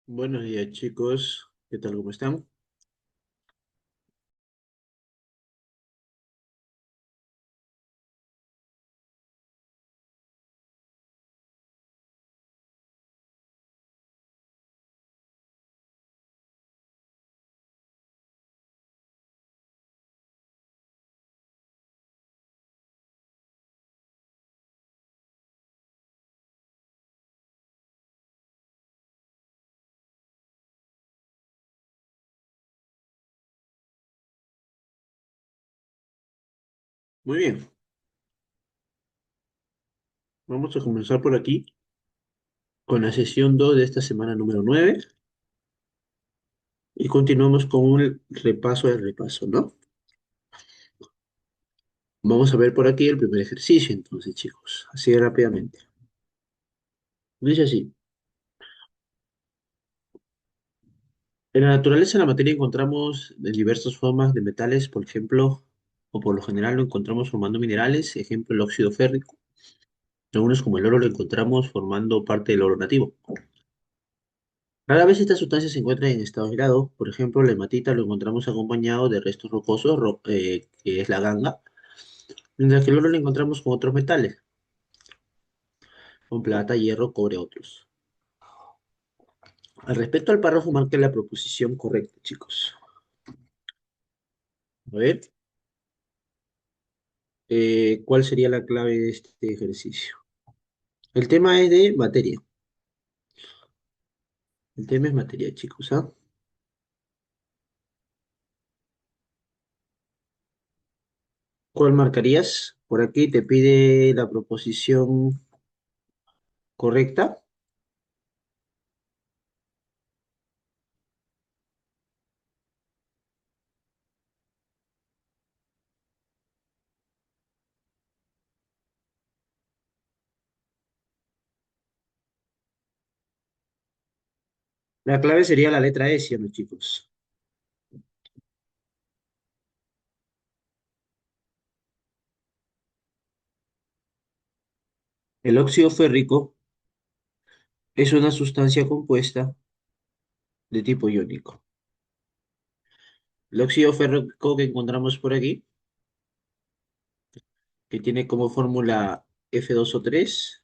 Buenos días, chicos. ¿Qué tal? ¿Cómo están? Muy bien. Vamos a comenzar por aquí con la sesión 2 de esta semana número 9 y continuamos con un repaso del repaso, ¿no? Vamos a ver por aquí el primer ejercicio, entonces, chicos, así rápidamente. Dice así: en la naturaleza de la materia encontramos de diversas formas de metales, por ejemplo, o por lo general lo encontramos formando minerales, ejemplo, el óxido férrico. Algunos como el oro lo encontramos formando parte del oro nativo. Rara vez estas sustancias se encuentran en estado aislado. Por ejemplo, la hematita lo encontramos acompañado de restos rocosos, que es la ganga, mientras que el oro lo encontramos con otros metales, con plata, hierro, cobre, otros. Al respecto al párrafo, marque la proposición correcta, chicos. A ver, ¿cuál sería la clave de este ejercicio? El tema es de materia. El tema es materia, chicos, ¿ah? ¿Cuál marcarías? Por aquí te pide la proposición correcta. La clave sería la letra E, ¿sí o no, chicos? El óxido férrico es una sustancia compuesta de tipo iónico. El óxido férrico que encontramos por aquí, que tiene como fórmula F2O3,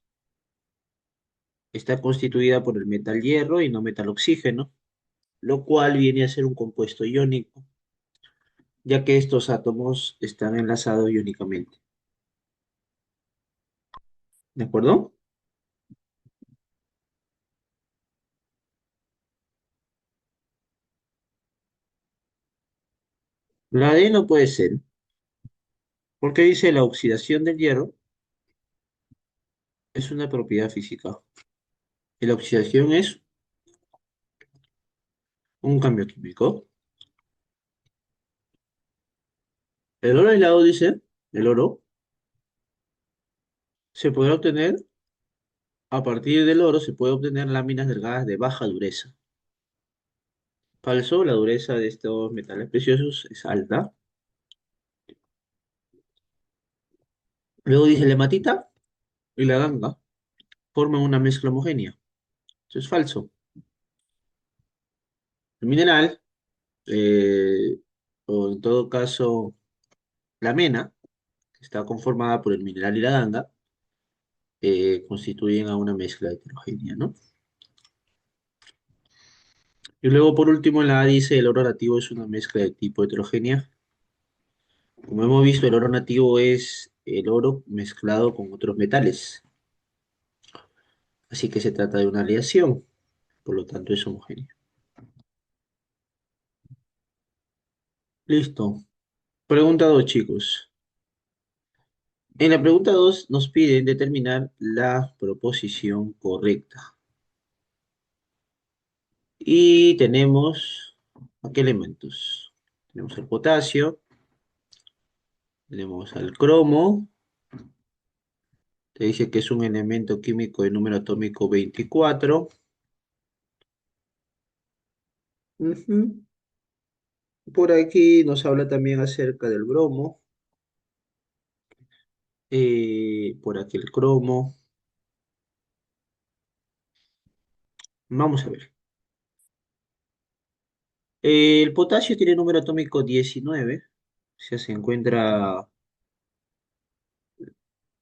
está constituida por el metal hierro y no metal oxígeno, lo cual viene a ser un compuesto iónico, ya que estos átomos están enlazados iónicamente. ¿De acuerdo? La D no puede ser, porque dice la oxidación del hierro es una propiedad física. Y la oxidación es un cambio químico. El oro aislado dice, el oro se podrá obtener, a partir del oro se puede obtener láminas delgadas de baja dureza. Falso, la dureza de estos metales preciosos es alta. Luego dice la hematita y la ganga forman una mezcla homogénea. Eso es falso. El mineral, eh, o en todo caso la mena, que está conformada por el mineral y la ganga, constituyen a una mezcla heterogénea, ¿no? Y luego por último en la A dice el oro nativo es una mezcla de tipo heterogénea. Como hemos visto, el oro nativo es el oro mezclado con otros metales. Así que se trata de una aleación, por lo tanto es homogénea. Listo. Pregunta 2, chicos. En la pregunta 2 nos piden determinar la proposición correcta. Y tenemos, ¿a qué elementos? Tenemos el potasio, tenemos al cromo, te dice que es un elemento químico de número atómico 24. Ujú. Por aquí nos habla también acerca del bromo, por aquí el cromo. Vamos a ver. El potasio tiene número atómico 19, o sea, se encuentra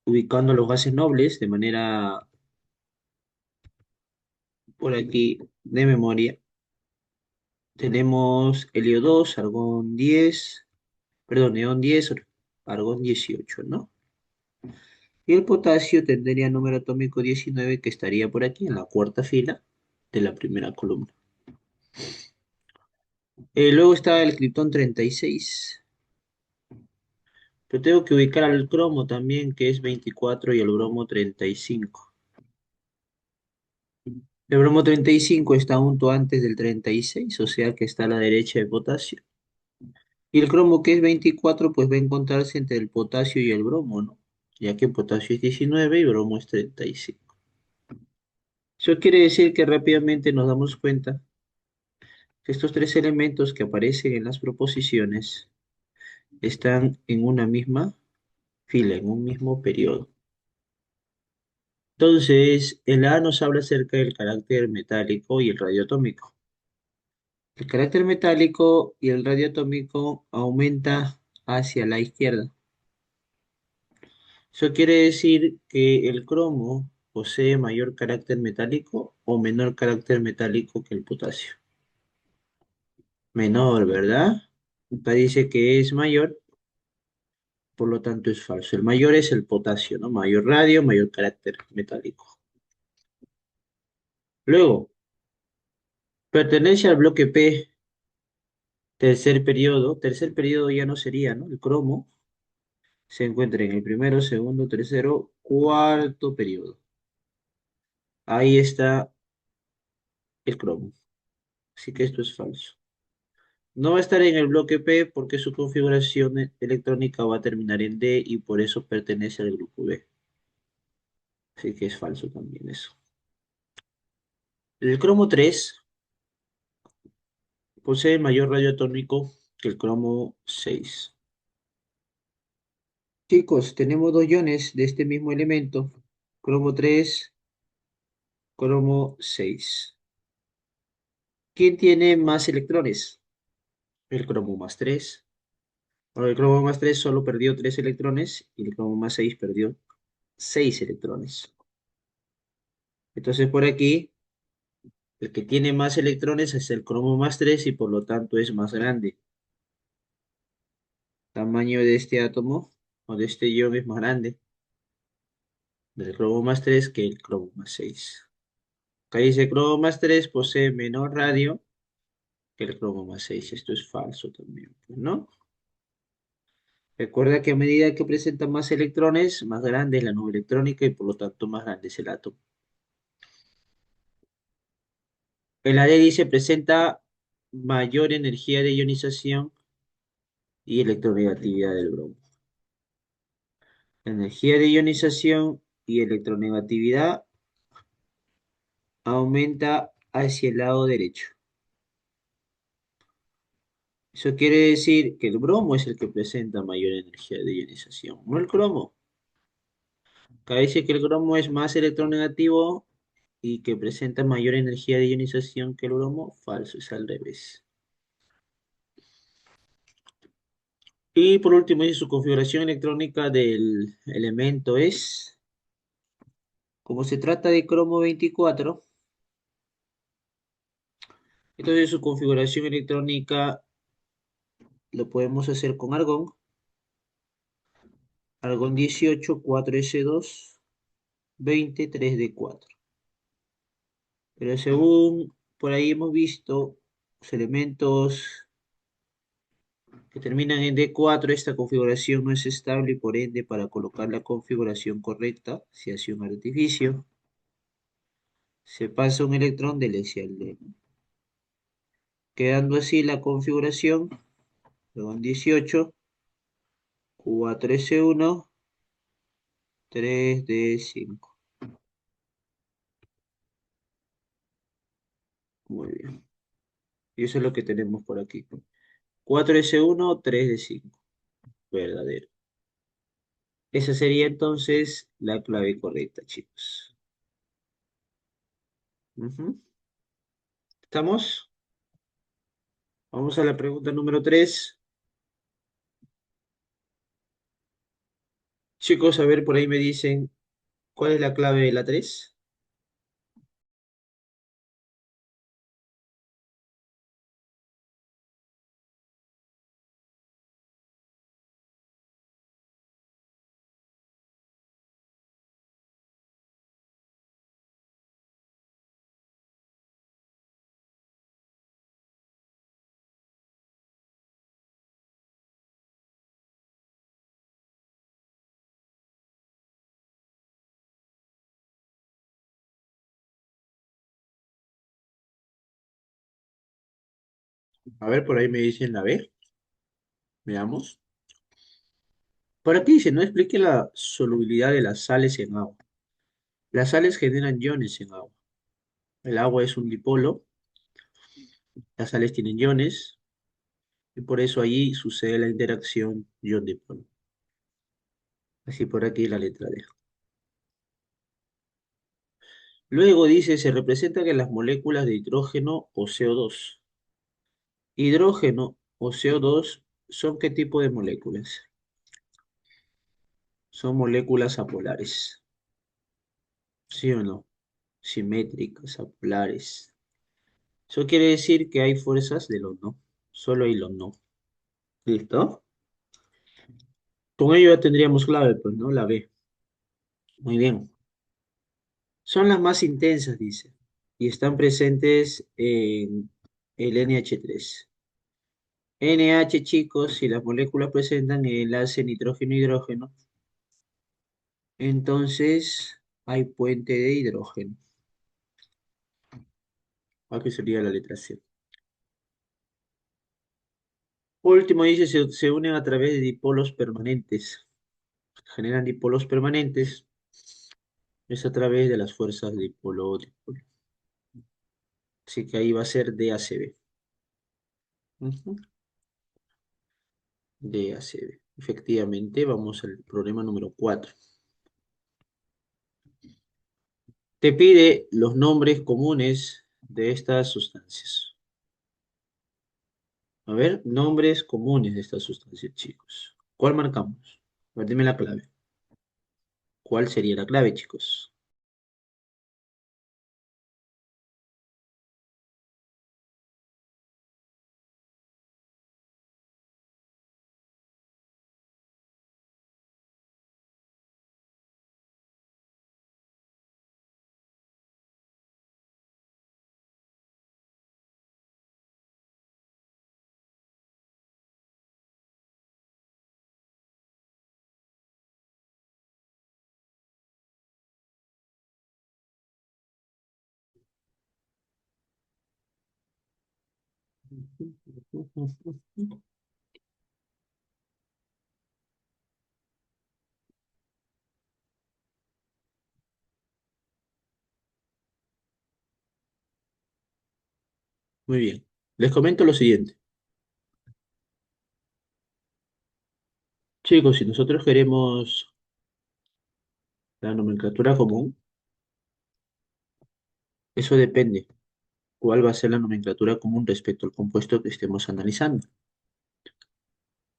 ubicando los gases nobles de manera, por aquí, de memoria. Tenemos helio 2, argón 10, perdón, neón 10, argón 18, ¿no? Y el potasio tendría número atómico 19 que estaría por aquí en la cuarta fila de la primera columna. Luego está el criptón 36. Pero tengo que ubicar al cromo también, que es 24, y el bromo 35. El bromo 35 está junto antes del 36, o sea que está a la derecha de potasio. Y el cromo, que es 24, pues va a encontrarse entre el potasio y el bromo, ¿no? Ya que potasio es 19 y bromo es 35. Eso quiere decir que rápidamente nos damos cuenta que estos tres elementos que aparecen en las proposiciones están en una misma fila, en un mismo periodo. Entonces, en la A nos habla acerca del carácter metálico y el radioatómico. El carácter metálico y el radioatómico aumenta hacia la izquierda. Eso quiere decir que el cromo posee mayor carácter metálico o menor carácter metálico que el potasio. Menor, ¿verdad? Acá dice que es mayor, por lo tanto es falso. El mayor es el potasio, ¿no? Mayor radio, mayor carácter metálico. Luego, pertenece al bloque P, tercer periodo. Tercer periodo ya no sería, ¿no? El cromo se encuentra en el primero, segundo, tercero, cuarto periodo. Ahí está el cromo. Así que esto es falso. No va a estar en el bloque P porque su configuración electrónica va a terminar en D y por eso pertenece al grupo B. Así que es falso también eso. El cromo 3 posee mayor radio atómico que el cromo 6. Chicos, tenemos dos iones de este mismo elemento, cromo 3, cromo 6. ¿Quién tiene más electrones? El cromo más 3. Bueno, el cromo más 3 solo perdió 3 electrones y el cromo más 6 perdió 6 electrones. Entonces por aquí, el que tiene más electrones es el cromo más 3 y por lo tanto es más grande. Tamaño de este átomo o de este ion es más grande del cromo más 3 que el cromo más 6. Acá dice cromo más 3 posee menor radio que el cromo más 6. Esto es falso también, pues, ¿no? Recuerda que a medida que presenta más electrones, más grande es la nube electrónica y por lo tanto más grande es el átomo. El AD dice presenta mayor energía de ionización y electronegatividad del bromo. La energía de ionización y electronegatividad aumenta hacia el lado derecho. Eso quiere decir que el bromo es el que presenta mayor energía de ionización, no el cromo. Acá dice que el cromo es más electronegativo y que presenta mayor energía de ionización que el bromo. Falso, es al revés. Y por último, dice su configuración electrónica del elemento es, como se trata de cromo 24, entonces su configuración electrónica lo podemos hacer con argón. Argón 18, 4s2, 20, 3d4. Pero según por ahí hemos visto, los elementos que terminan en D4, esta configuración no es estable y por ende para colocar la configuración correcta se hace un artificio. Se pasa un electrón del S al D, quedando así la configuración con 18, 4s1, 3d5. Muy bien. Y eso es lo que tenemos por aquí. 4s1, 3d5. Verdadero. Esa sería entonces la clave correcta, chicos. Ujú. ¿Estamos? Vamos a la pregunta número 3. Chicos, a ver, por ahí me dicen, ¿cuál es la clave de la 3? A ver, por ahí me dicen la B. Veamos. Por aquí dice, no explique la solubilidad de las sales en agua. Las sales generan iones en agua. El agua es un dipolo, las sales tienen iones, y por eso allí sucede la interacción ion-dipolo. Así por aquí la letra D. Luego dice, se representa que las moléculas de hidrógeno o CO2. Hidrógeno o CO2 son ¿qué tipo de moléculas? Son moléculas apolares. ¿Sí o no? Simétricas, apolares. Eso quiere decir que hay fuerzas de los no. Solo hay los no. ¿Listo? Con ello ya tendríamos clave, pues, ¿no? La B. Muy bien. Son las más intensas, dice, y están presentes en el NH3. NH, chicos, si las moléculas presentan el enlace nitrógeno-hidrógeno, entonces hay puente de hidrógeno. Aquí sería la letra C. Último dice, se unen a través de dipolos permanentes. Generan dipolos permanentes, es a través de las fuerzas dipolo-dipolo. Así que ahí va a ser DACB. Ujú. DACB. Efectivamente, vamos al problema número 4. Te pide los nombres comunes de estas sustancias. A ver, nombres comunes de estas sustancias, chicos. ¿Cuál marcamos? A ver, dime la clave. ¿Cuál sería la clave, chicos? Muy bien. Les comento lo siguiente. Chicos, si nosotros queremos la nomenclatura común, eso depende. ¿Cuál va a ser la nomenclatura común respecto al compuesto que estemos analizando?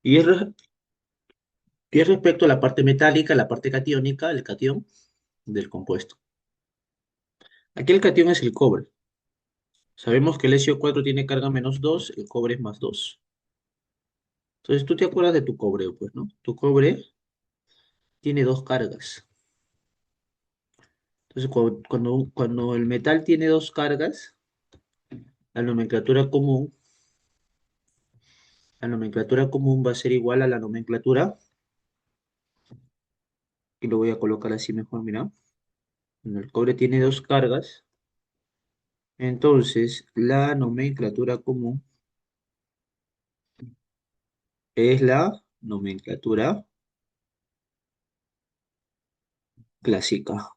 Y es, y es respecto a la parte metálica, la parte catiónica, el catión del compuesto. Aquí el catión es el cobre. Sabemos que el SO4 tiene carga -2, el cobre es +2. Entonces tú te acuerdas de tu cobre, pues, ¿no? Tu cobre tiene dos cargas. Entonces cuando el metal tiene dos cargas, la nomenclatura común, la nomenclatura común va a ser igual a la nomenclatura, y lo voy a colocar así mejor, mira. Cuando el cobre tiene dos cargas, entonces la nomenclatura común es la nomenclatura clásica.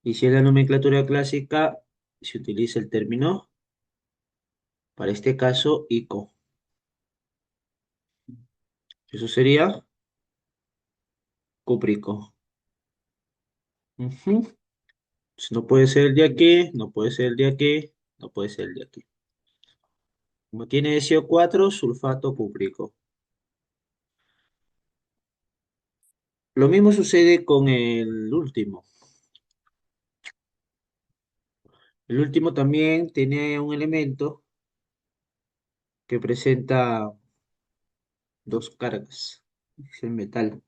Y si es la nomenclatura clásica, se utiliza el término, para este caso, ICO. Eso sería cúprico. Ujú. Pues no puede ser el de aquí, no puede ser el de aquí, no puede ser el de aquí. Como tiene SO4, sulfato cúprico. Lo mismo sucede con el último. El último también tiene un elemento que presenta dos cargas. Es el metal.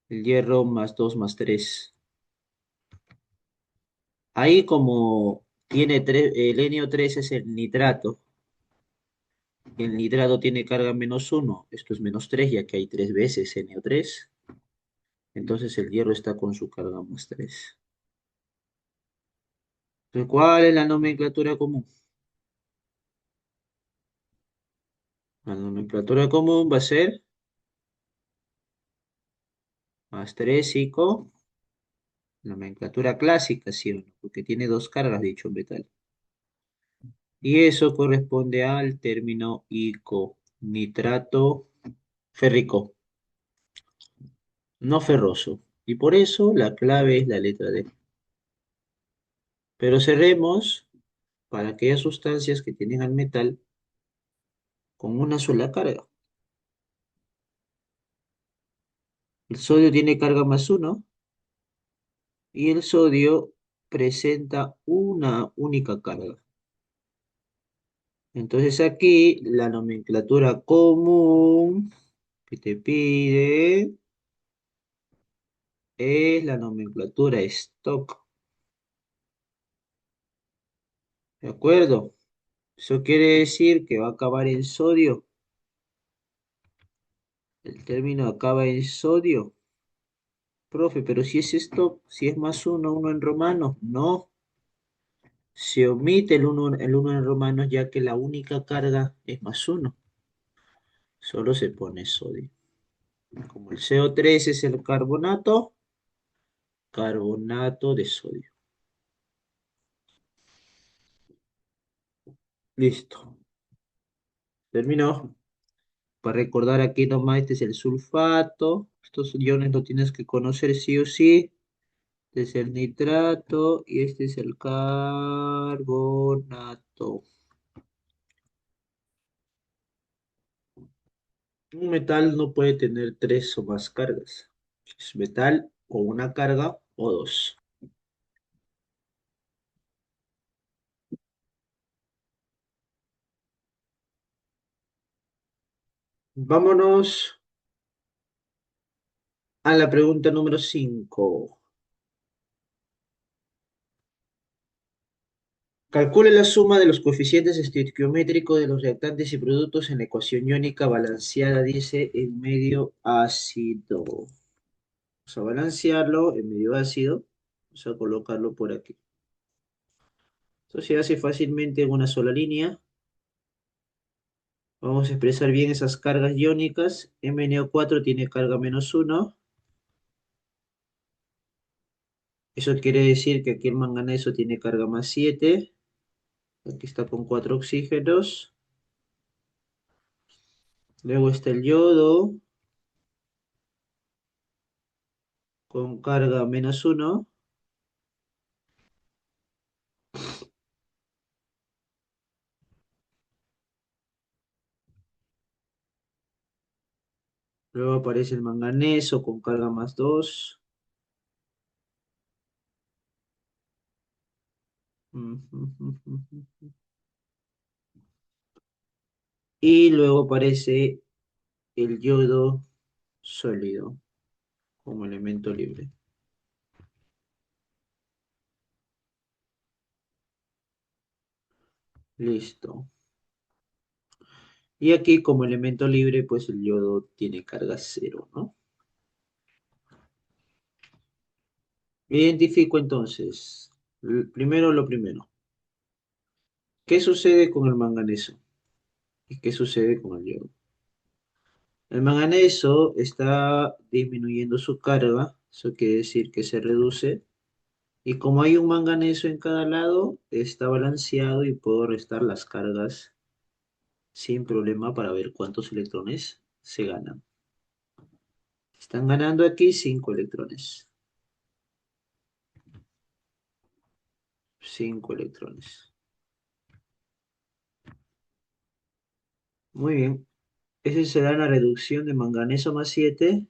El hierro más 2 más 3. Ahí como tiene el NO3 es el nitrato. El nitrato tiene carga -1. Esto es -3 ya que hay 3 veces NO3. Entonces el hierro está con su carga +3. Entonces, ¿cuál es la nomenclatura común? La nomenclatura común va a ser +3 y con nomenclatura clásica, ¿sí o no? Porque tiene dos cargas dicho metal. Y eso corresponde al término ICO, nitrato férrico, no ferroso. Y por eso la clave es la letra D. Pero cerremos para aquellas sustancias que tienen al metal con una sola carga. El sodio tiene carga +1 y el sodio presenta una única carga. Entonces aquí la nomenclatura común que te pide es la nomenclatura stock. ¿De acuerdo? Eso quiere decir que va a acabar en sodio. El término acaba en sodio. Profe, pero si es stock, si es +1, uno en romano. No, se omite el uno en romanos ya que la única carga es +1. Solo se pone sodio. Como el CO3 es el carbonato, carbonato de sodio. Listo. Terminó. Para recordar aquí nomás, este es el sulfato. Estos iones lo tienes que conocer sí o sí. Este es el nitrato y este es el carbonato. Un metal no puede tener tres o más cargas. Es metal o una carga o dos. Vámonos a la pregunta número 5. Calcule la suma de los coeficientes estequiométricos de los reactantes y productos en la ecuación iónica balanceada, dice, en medio ácido. Vamos a balancearlo en medio ácido. Vamos a colocarlo por aquí. Esto se hace fácilmente en una sola línea. Vamos a expresar bien esas cargas iónicas. MnO4 tiene carga -1. Eso quiere decir que aquí el manganeso tiene carga +7. Aquí está con 4 oxígenos. Luego está el yodo con carga -1. Luego aparece el manganeso con carga +2. Y luego aparece el yodo sólido como elemento libre. Listo. Y aquí como elemento libre, pues el yodo tiene carga 0, ¿no? Identifico entonces, primero lo primero. ¿Qué sucede con el manganeso? ¿Y qué sucede con el yodo? El manganeso está disminuyendo su carga, eso quiere decir que se reduce. Y como hay un manganeso en cada lado, está balanceado y puedo restar las cargas sin problema para ver cuántos electrones se ganan. Están ganando aquí 5 electrones. 5 electrones. Muy bien. Esa será la reducción de manganeso más 7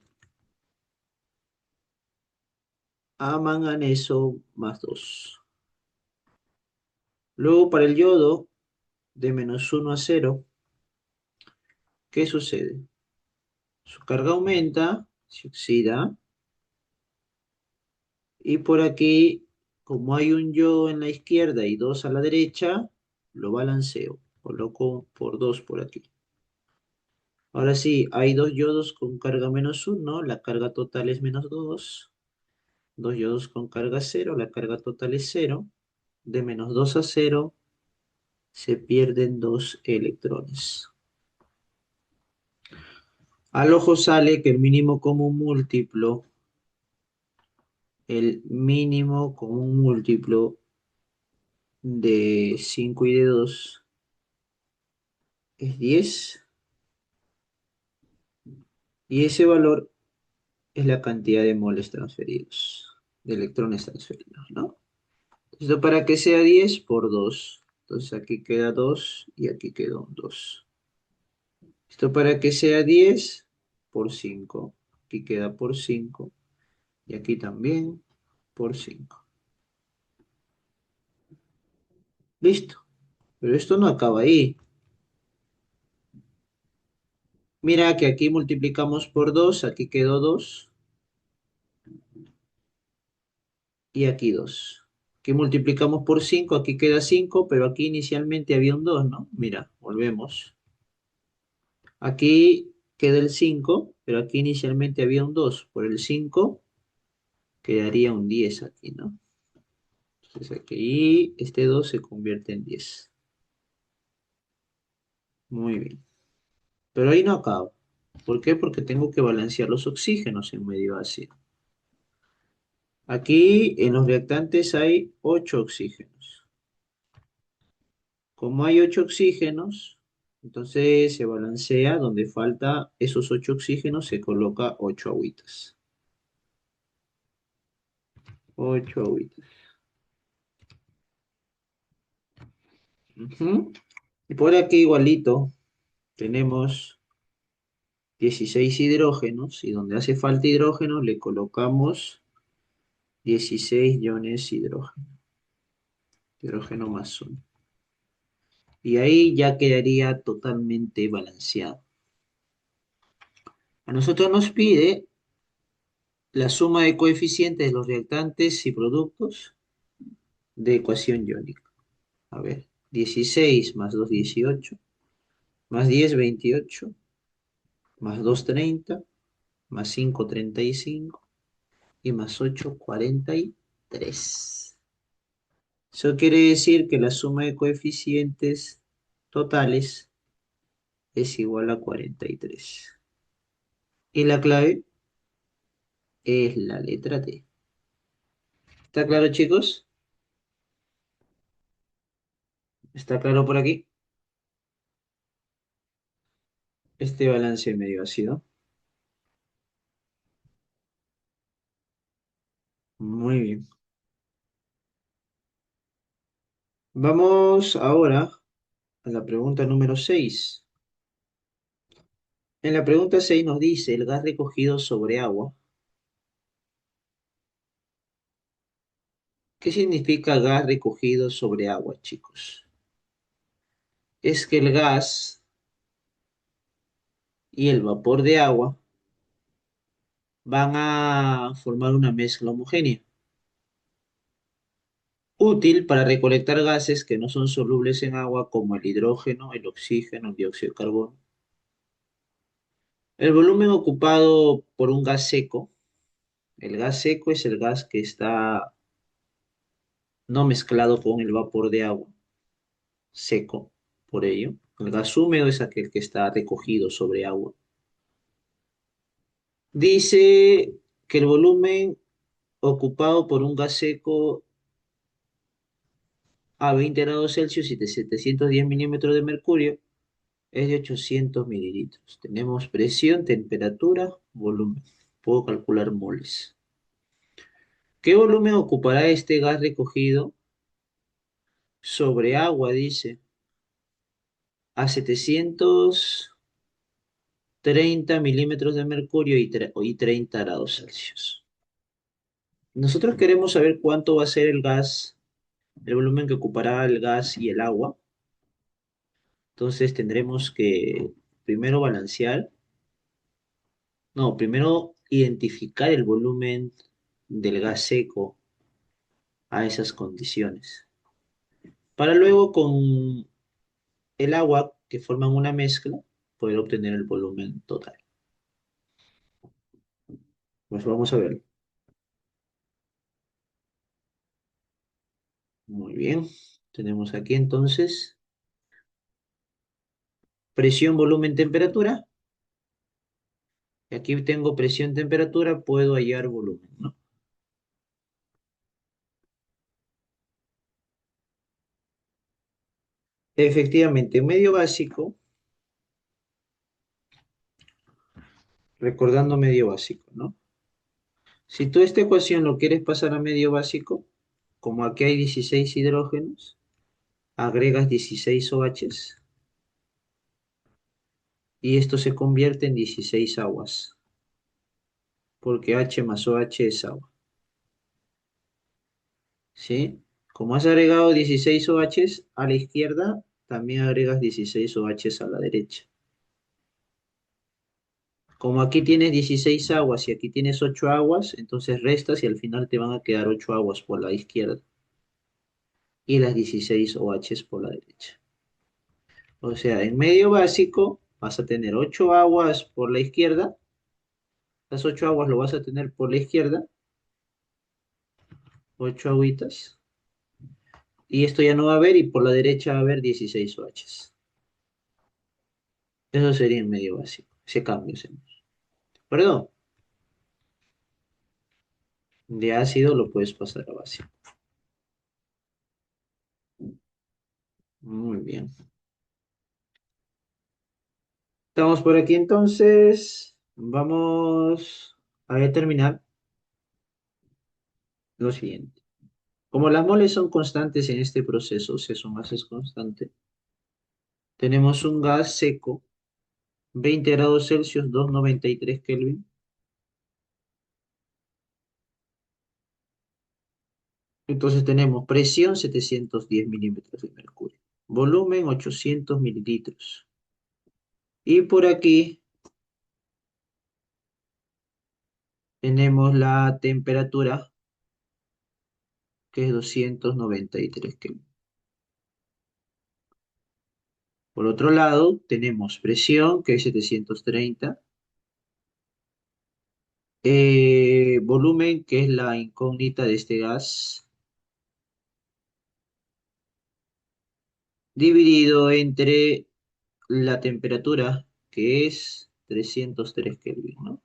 a manganeso más 2. Luego para el yodo, de -1 a 0, ¿qué sucede? Su carga aumenta, se oxida, y por aquí, como hay un yodo en la izquierda y dos a la derecha, lo balanceo. Coloco por 2 por aquí. Ahora sí, hay dos yodos con carga -1, la carga total es -2. Dos yodos con carga 0, la carga total es 0. De -2 a 0 se pierden 2 electrones. Al ojo sale que el mínimo común múltiplo de 5 y de 2 es 10, y ese valor es la cantidad de moles transferidos, de electrones transferidos, ¿no? Esto para que sea 10 por 2. Entonces aquí queda 2 y aquí quedó 2. Esto para que sea 10 por 5. Aquí queda por 5 y aquí también por 5. Listo. Pero esto no acaba ahí. Mira que aquí multiplicamos por 2, aquí quedó 2 y aquí 2. Aquí multiplicamos por 5, aquí queda 5, pero aquí inicialmente había un 2, ¿no? Mira, volvemos. Aquí queda el 5, pero aquí inicialmente había un 2. Por el 5 quedaría un 10 aquí, ¿no? Entonces aquí este 2 se convierte en 10. Muy bien. Pero ahí no acabo. ¿Por qué? Porque tengo que balancear los oxígenos en medio ácido. Aquí en los reactantes hay 8 oxígenos. Como hay 8 oxígenos, entonces se balancea donde falta esos 8 oxígenos, se coloca 8 agüitas. 8 agüitas. Ujú. Y por aquí igualito tenemos 16 hidrógenos, y donde hace falta hidrógeno le colocamos 16 iones hidrógeno. Hidrógeno más 1. Y ahí ya quedaría totalmente balanceado. A nosotros nos pide la suma de coeficientes de los reactantes y productos de ecuación iónica. A ver, 16 más 2, 18, más 10, 28, más 2, 30, más 5, 35, y más 8, 43. Eso quiere decir que la suma de coeficientes totales es igual a 43. Y la clave es la letra T. ¿Está claro, chicos? ¿Está claro por aquí? Este balance medio ácido. Muy bien. Vamos ahora a la pregunta número 6. En la pregunta 6 nos dice el gas recogido sobre agua. ¿Qué significa gas recogido sobre agua, chicos? Es que el gas y el vapor de agua van a formar una mezcla homogénea, útil para recolectar gases que no son solubles en agua, como el hidrógeno, el oxígeno, el dióxido de carbono. El volumen ocupado por un gas seco. El gas seco es el gas que está no mezclado con el vapor de agua, seco, por ello. El gas húmedo es aquel que está recogido sobre agua. Dice que el volumen ocupado por un gas seco a 20 grados Celsius y de 710 milímetros de mercurio es de 800 mililitros. Tenemos presión, temperatura, volumen. Puedo calcular moles. ¿Qué volumen ocupará este gas recogido sobre agua? Dice, a 730 milímetros de mercurio y 30 grados Celsius. Nosotros queremos saber cuánto va a ser el gas, el volumen que ocupará el gas y el agua. Entonces tendremos que primero balancear, no, primero identificar el volumen del gas seco a esas condiciones. Para luego con el agua que forman una mezcla poder obtener el volumen total. Pues vamos a ver. Muy bien. Tenemos aquí entonces presión, volumen, temperatura. Y aquí tengo presión, temperatura, puedo hallar volumen, ¿no? Efectivamente, medio básico, recordando medio básico, ¿no? Si tú esta ecuación lo quieres pasar a medio básico, como aquí hay 16 hidrógenos, agregas 16 OHs y esto se convierte en 16 aguas, porque H más OH es agua, ¿sí? Como has agregado 16 OHs a la izquierda, también agregas 16 OHs a la derecha. Como aquí tienes 16 aguas y aquí tienes 8 aguas, entonces restas y al final te van a quedar 8 aguas por la izquierda y las 16 OHs por la derecha. O sea, en medio básico vas a tener 8 aguas por la izquierda, las 8 aguas lo vas a tener por la izquierda, 8 agüitas, y esto ya no va a haber y por la derecha va a haber 16 OHs. Eso sería en medio básico, ese cambio hacemos. Perdón, de ácido lo puedes pasar a básico. Muy bien. Estamos por aquí entonces. Vamos a determinar lo siguiente. Como las moles son constantes en este proceso, o sea, su masa es constante, tenemos un gas seco, 20 grados Celsius, 293 Kelvin. Entonces tenemos presión 710 milímetros de mercurio, volumen 800 mililitros. Y por aquí tenemos la temperatura, que es 293 Kelvin. Por otro lado, tenemos presión, que es 730, volumen, que es la incógnita de este gas, dividido entre la temperatura, que es 303 Kelvin, ¿no?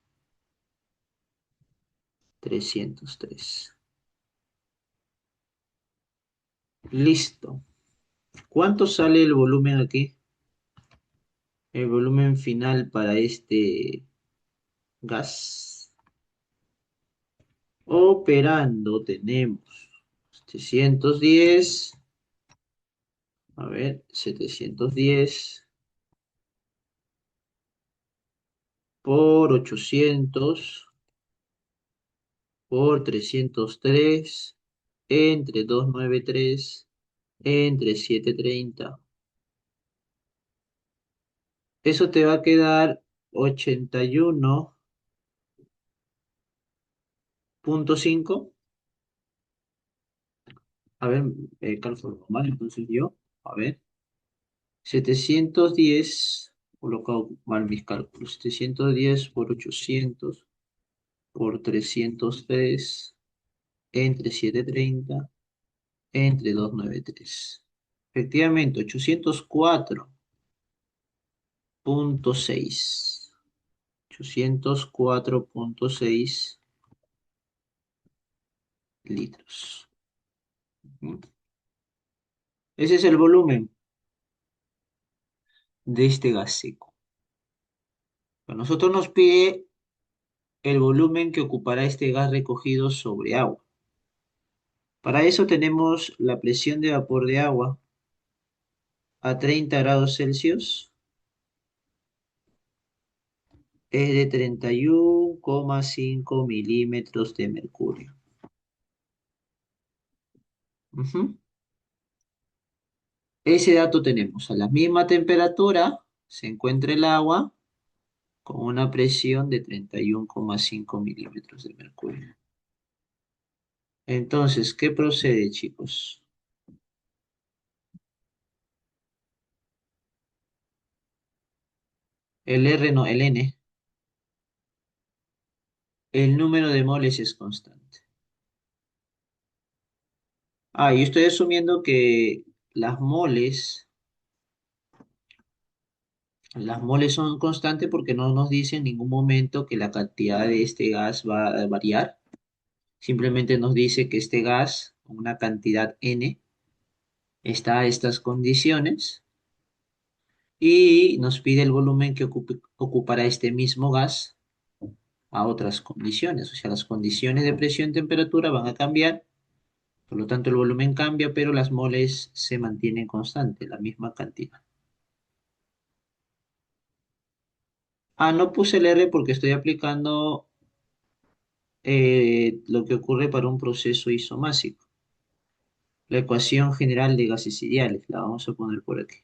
303. Listo. ¿Cuánto sale el volumen aquí? El volumen final para este gas. Operando tenemos 710, a ver, 710 por 800 por 303 entre 293 entre 730. Eso te va a quedar 81,5. A ver, cálculo mal, entonces yo, a ver, 710, colocado mal mis cálculos, 710 por 800 por 303 entre 730 entre 293. Efectivamente, 804,6. 804,6 litros. Ujú. Ese es el volumen de este gas seco. A nosotros nos pide el volumen que ocupará este gas recogido sobre agua. Para eso tenemos la presión de vapor de agua a 30 grados Celsius es de 31,5 milímetros de mercurio. Ujú. Ese dato tenemos. A la misma temperatura se encuentra el agua con una presión de 31,5 milímetros de mercurio. Entonces, ¿qué procede, chicos? El R no, el N. El número de moles es constante. Ah, yo estoy asumiendo que las moles, las moles son constantes porque no nos dice en ningún momento que la cantidad de este gas va a variar. Simplemente nos dice que este gas, con una cantidad N, está a estas condiciones y nos pide el volumen que ocupará este mismo gas a otras condiciones. O sea, las condiciones de presión y temperatura van a cambiar, por lo tanto el volumen cambia, pero las moles se mantienen constantes, la misma cantidad. Ah, no puse el R porque estoy aplicando lo que ocurre para un proceso isomásico. La ecuación general de gases ideales, la vamos a poner por aquí.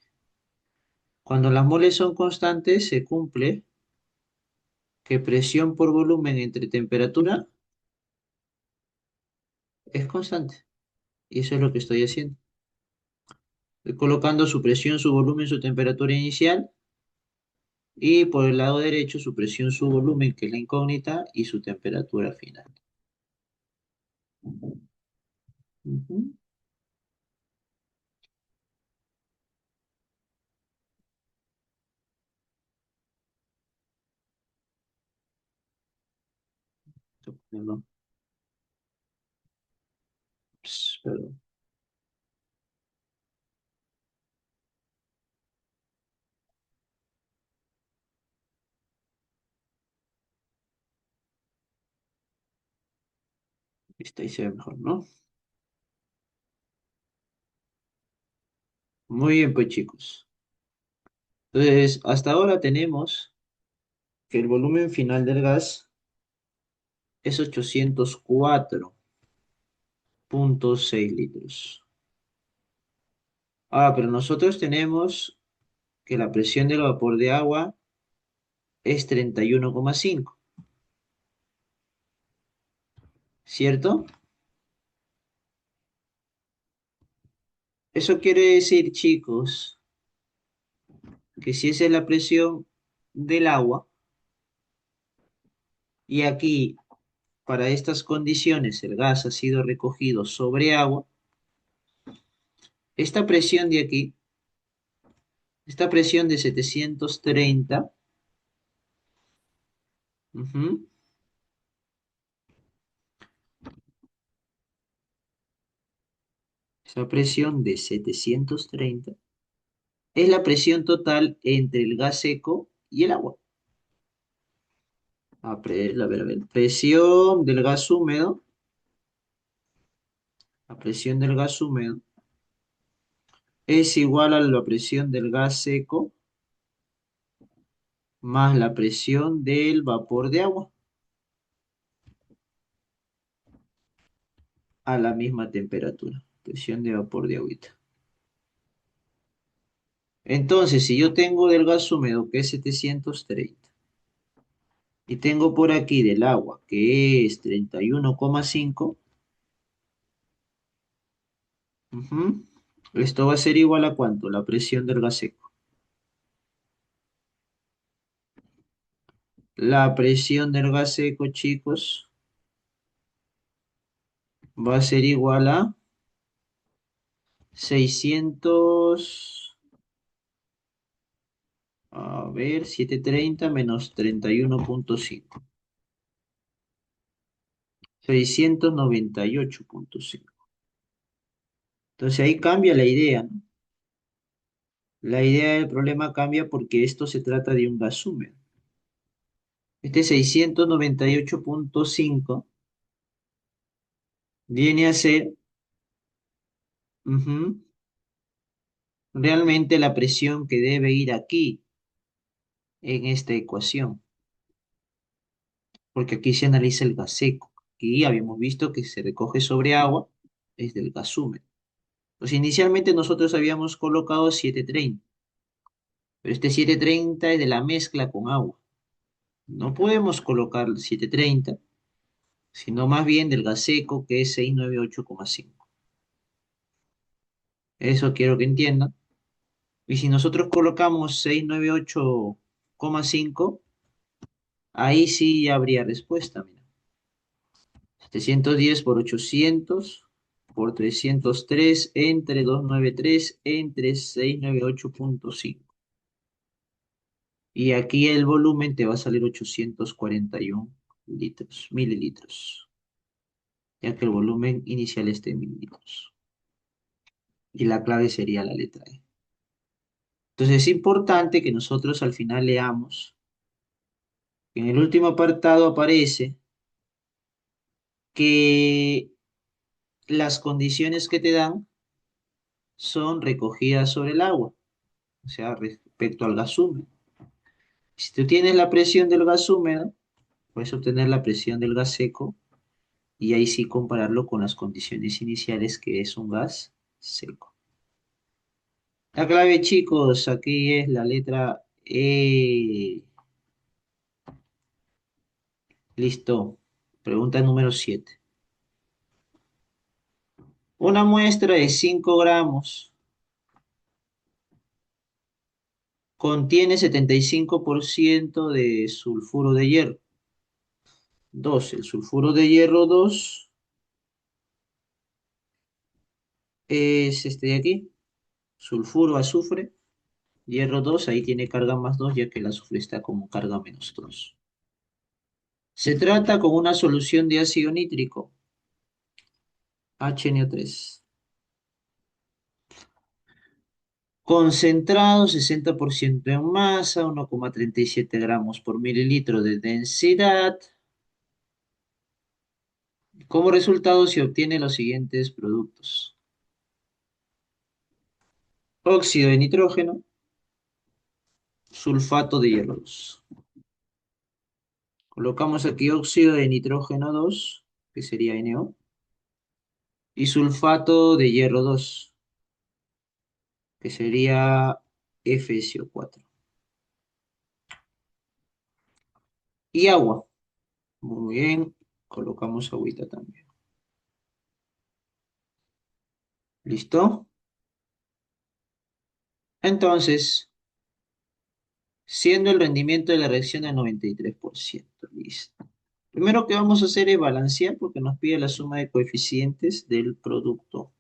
Cuando las moles son constantes, se cumple que presión por volumen entre temperatura es constante. Y eso es lo que estoy haciendo. Estoy colocando su presión, su volumen, su temperatura inicial y por el lado derecho su presión, su volumen, que es la incógnita, y su temperatura final. Ujú. Estoy poniendo- Perdón, ahí se ve mejor, ¿no? Muy bien, pues chicos. Entonces, hasta ahora tenemos que el volumen final del gas es 804,6 litros. Ah, pero nosotros tenemos que la presión del vapor de agua es 31,5, ¿cierto? Eso quiere decir, chicos, que si esa es la presión del agua, y aquí, para estas condiciones, el gas ha sido recogido sobre agua, esta presión de aquí, esta presión de 730, ujú, esa presión de 730 es la presión total entre el gas seco y el agua. A ver, presión del gas húmedo, la presión del gas húmedo es igual a la presión del gas seco más la presión del vapor de agua a la misma temperatura. Presión de vapor de agüita. Entonces, si yo tengo del gas húmedo que es 730 y tengo por aquí del agua que es 31,5, ujú, esto va a ser igual a ¿cuánto? La presión del gas seco. La presión del gas seco, chicos, va a ser igual a 600, a ver, 730 menos 31,5. 698,5. Entonces ahí cambia la idea, ¿no? La idea del problema cambia porque esto se trata de un gas húmedo. Este 698,5 viene a ser, ujú, realmente la presión que debe ir aquí en esta ecuación, porque aquí se analiza el gas seco. Aquí habíamos visto que se recoge sobre agua, es del gas húmedo. Pues inicialmente nosotros habíamos colocado 730, pero este 730 es de la mezcla con agua. No podemos colocar 730, sino más bien del gas seco, que es 698,5. Eso quiero que entiendan. Y si nosotros colocamos 698,5, ahí sí habría respuesta. Mira. 710 por 800 por 303 entre 293 entre 698,5. Y aquí el volumen te va a salir 841 mililitros, ya que el volumen inicial es de mililitros. Y la clave sería la letra E. Entonces es importante que nosotros al final leamos que en el último apartado aparece que las condiciones que te dan son recogidas sobre el agua, o sea, respecto al gas húmedo. Si tú tienes la presión del gas húmedo, puedes obtener la presión del gas seco y ahí sí compararlo con las condiciones iniciales, que es un gas seco. La clave, chicos, aquí es la letra E. Listo. Pregunta número 7. Una muestra de 5 gramos contiene 75% de sulfuro de hierro. 2. El sulfuro de hierro 2 es este de aquí. Sulfuro, azufre. Hierro 2 ahí tiene carga más 2 ya que el azufre está como carga menos 2. Se trata con una solución de ácido nítrico, HNO3. Concentrado 60% en masa, 1,37 gramos por mililitro de densidad. Como resultado se obtienen los siguientes productos. Óxido de nitrógeno, sulfato de hierro 2. Colocamos aquí óxido de nitrógeno 2, que sería NO, y sulfato de hierro 2, que sería FSO4. Y agua. Muy bien, colocamos agüita también. ¿Listo? Entonces, siendo el rendimiento de la reacción del 93%. Listo. Primero que vamos a hacer es balancear porque nos pide la suma de coeficientes del producto.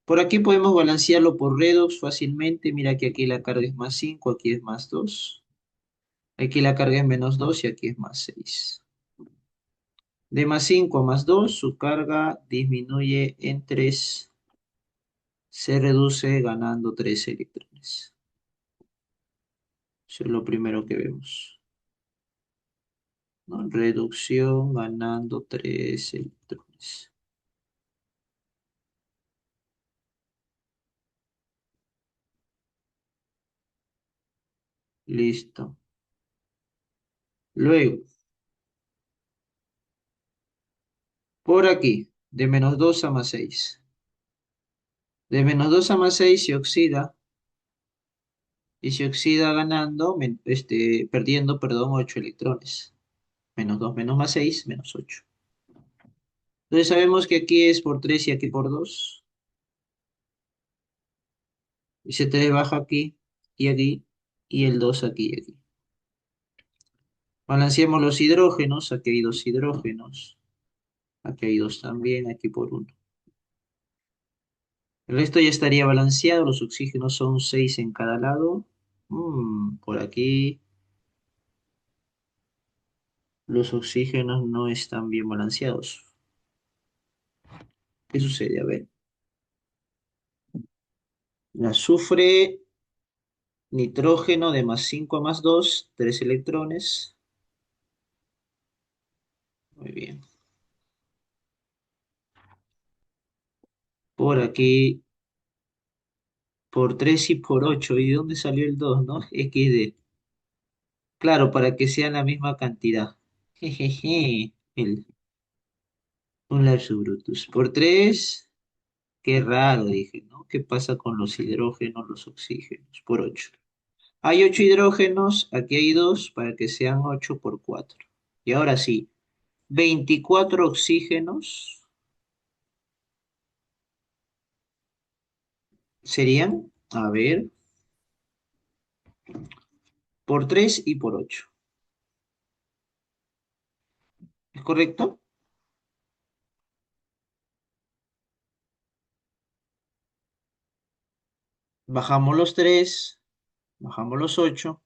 Por aquí podemos balancearlo por redox fácilmente. Mira que aquí la carga es más 5, aquí es más 2. Aquí la carga es menos 2 y aquí es más 6. De más 5 a más 2, su carga disminuye en 3. Se reduce ganando 3 electrones. Eso es lo primero que vemos, ¿no? Reducción ganando 3 electrones. Listo. Luego, por aquí, de menos 2 a más 6. De menos 2 a más 6 se oxida y se oxida ganando, perdiendo, perdón, 8 electrones. Menos 2 menos más 6 menos 8. Entonces sabemos que aquí es por 3 y aquí por 2. Ese 3 baja aquí, y el 2 aquí y aquí. Balanceemos los hidrógenos, aquí hay 2 hidrógenos, aquí hay 2 también, aquí por uno. El resto ya estaría balanceado, los oxígenos son 6 en cada lado. Por aquí los oxígenos no están bien balanceados. ¿Qué sucede? A ver. El azufre, nitrógeno de más 5 a más 2, 3 electrones. Muy bien. Por aquí, por 3 y por 8. ¿Y de dónde salió el 2, no? XD. Claro, para que sean la misma cantidad. Jejeje. Un lapsus brutus. Por 3. Qué raro, dije, ¿no? ¿Qué pasa con los hidrógenos, los oxígenos? Por 8. Hay 8 hidrógenos, aquí hay 2 para que sean 8 por 4. Y ahora sí, 24 oxígenos serían, a ver, por 3 y por 8. ¿Es correcto? Bajamos los 3, bajamos los 8,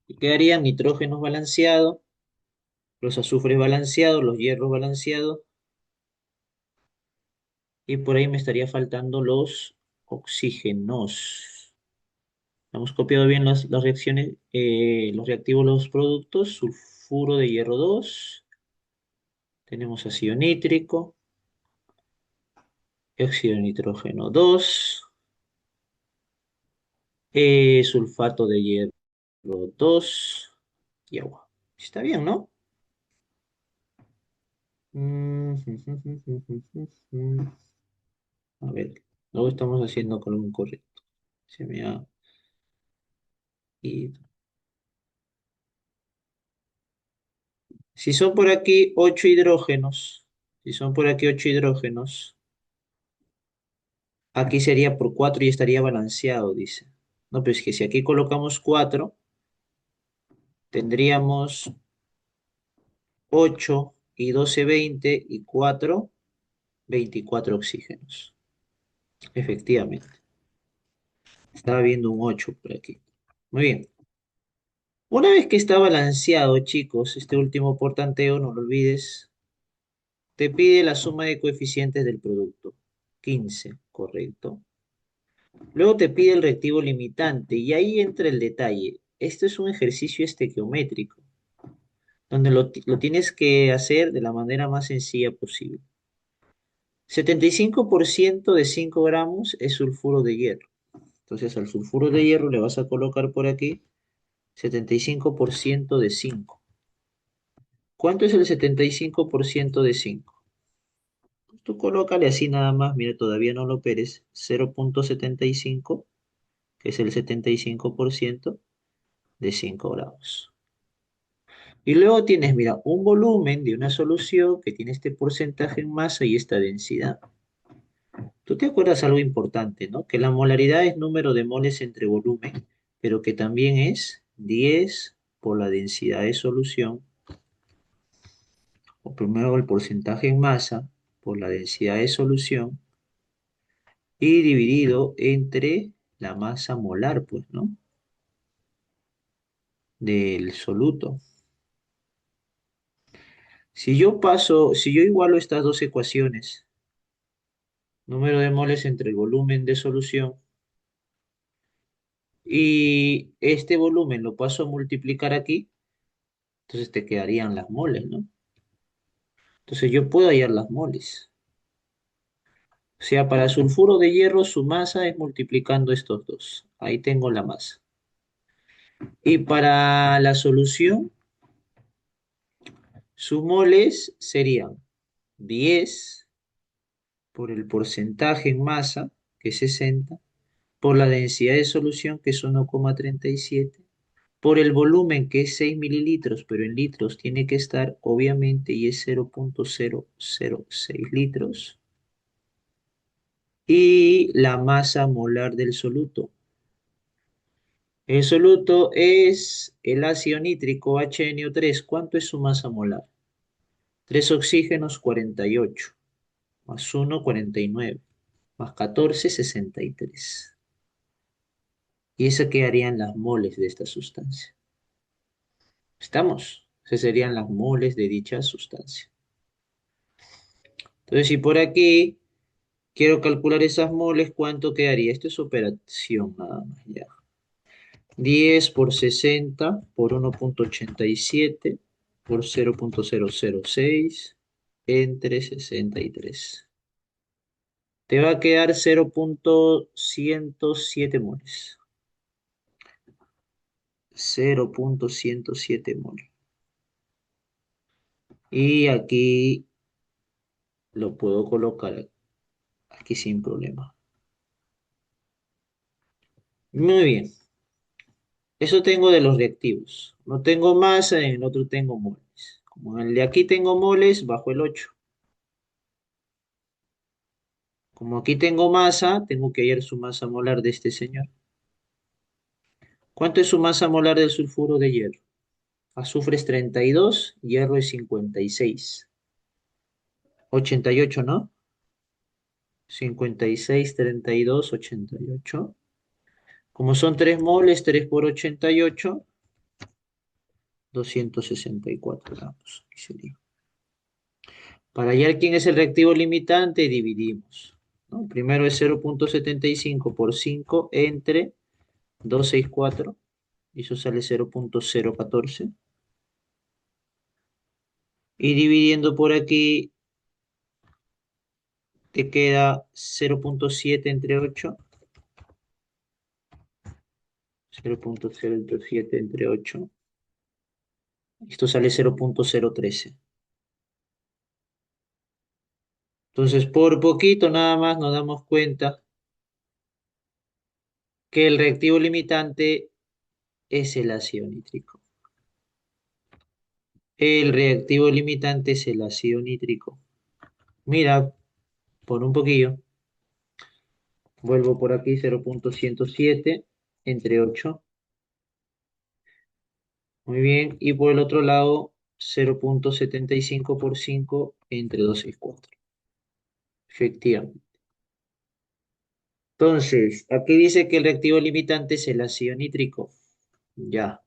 y quedarían nitrógenos balanceados, los azufres balanceados, los hierros balanceados, y por ahí me estaría faltando los oxígenos. Hemos copiado bien las reacciones, los reactivos, los productos, sulfuro de hierro 2, tenemos ácido nítrico, óxido de nitrógeno 2, sulfato de hierro 2 y agua. Está bien, ¿no? Mm, A ver, luego estamos haciendo con un correcto. Se me ha ido. Si son por aquí 8 hidrógenos, si son por aquí 8 hidrógenos, aquí sería por 4 y estaría balanceado, dice. No, pues que si aquí colocamos 4 tendríamos 8 y 12 20 y 4 24 oxígenos. Efectivamente. Estaba viendo un 8 por aquí. Muy bien. Una vez que está balanceado, chicos, este último portanteo, no lo olvides, te pide la suma de coeficientes del producto. 15, correcto. Luego te pide el reactivo limitante y ahí entra el detalle. Esto es un ejercicio estequiométrico, donde lo tienes que hacer de la manera más sencilla posible. 75% de 5 gramos es sulfuro de hierro. Entonces al sulfuro de hierro le vas a colocar por aquí 75% de 5. ¿Cuánto es el 75% de 5? Tú colócale así nada más, mira, todavía no lo operes, 0,75, que es el 75% de 5 gramos. Y luego tienes, mira, un volumen de una solución que tiene este porcentaje en masa y esta densidad. Tú te acuerdas algo importante, ¿no? Que la molaridad es número de moles entre volumen, pero que también es 10 por la densidad de solución, o primero el porcentaje en masa por la densidad de solución, y dividido entre la masa molar, pues, ¿no? Del soluto. Si yo igualo estas dos ecuaciones, número de moles entre el volumen de solución y este volumen lo paso a multiplicar aquí, entonces te quedarían las moles, ¿no? Entonces yo puedo hallar las moles. O sea, para sulfuro de hierro su masa es multiplicando estos dos. Ahí tengo la masa. Y para la solución, sus moles serían 10 por el porcentaje en masa, que es 60, por la densidad de solución, que es 1,37, por el volumen, que es 6 mililitros, pero en litros tiene que estar, obviamente, y es 0,006 litros, y la masa molar del soluto. El soluto es el ácido nítrico HNO3. ¿Cuánto es su masa molar? 3 oxígenos, 48, más 1, 49, más 14, 63. Y eso quedarían las moles de esta sustancia. ¿Estamos? Esas serían las moles de dicha sustancia. Entonces, si por aquí quiero calcular esas moles, ¿cuánto quedaría? Esto es operación nada más, ya. 10 por 60 por 1,87 por 0,006 entre 63. Te va a quedar 0,107 moles. 0,107 moles. Y aquí lo puedo colocar aquí sin problema. Muy bien. Eso tengo de los reactivos. No tengo masa, en el otro tengo moles. Como en el de aquí tengo moles, bajo el 8. Como aquí tengo masa, tengo que hallar su masa molar de este señor. ¿Cuánto es su masa molar del sulfuro de hierro? Azufre es 32, hierro es 56. 88, ¿no? 56, 32, 88. Como son 3 moles, 3 por 88, 264 gramos. Aquí sería. Para hallar quién es el reactivo limitante, dividimos, ¿no? Primero es 0,75 por 5 entre 264. Y eso sale 0,014. Y dividiendo por aquí, te queda 0,7 entre 8. 0,007 entre 8. Esto sale 0,013. Entonces, por poquito nada más nos damos cuenta que el reactivo limitante es el ácido nítrico. El reactivo limitante es el ácido nítrico. Mira, por un poquillo, vuelvo por aquí 0,107 entre 8. Muy bien, y por el otro lado 0,75 por 5 entre 264. Efectivamente. Entonces, aquí dice que el reactivo limitante es el ácido nítrico. Ya.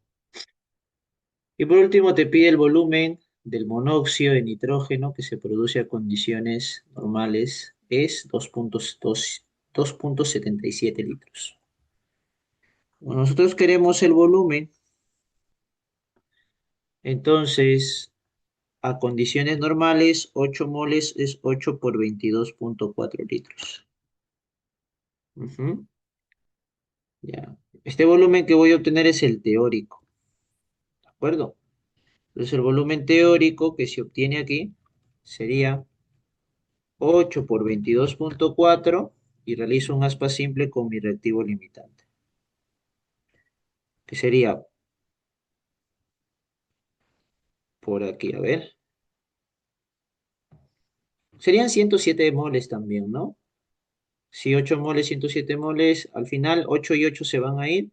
Y por último te pide el volumen del monóxido de nitrógeno que se produce a condiciones normales. Es 2,77 litros. Bueno, nosotros queremos el volumen, entonces a condiciones normales 8 moles es 8 por 22,4 litros. Ujú, ya. Este volumen que voy a obtener es el teórico, ¿de acuerdo? Entonces el volumen teórico que se obtiene aquí sería 8 por 22,4 y realizo un aspa simple con mi reactivo limitante, que sería por aquí, a ver. Serían 107 moles también, ¿no? Si 8 moles, 107 moles, al final 8 y 8 se van a ir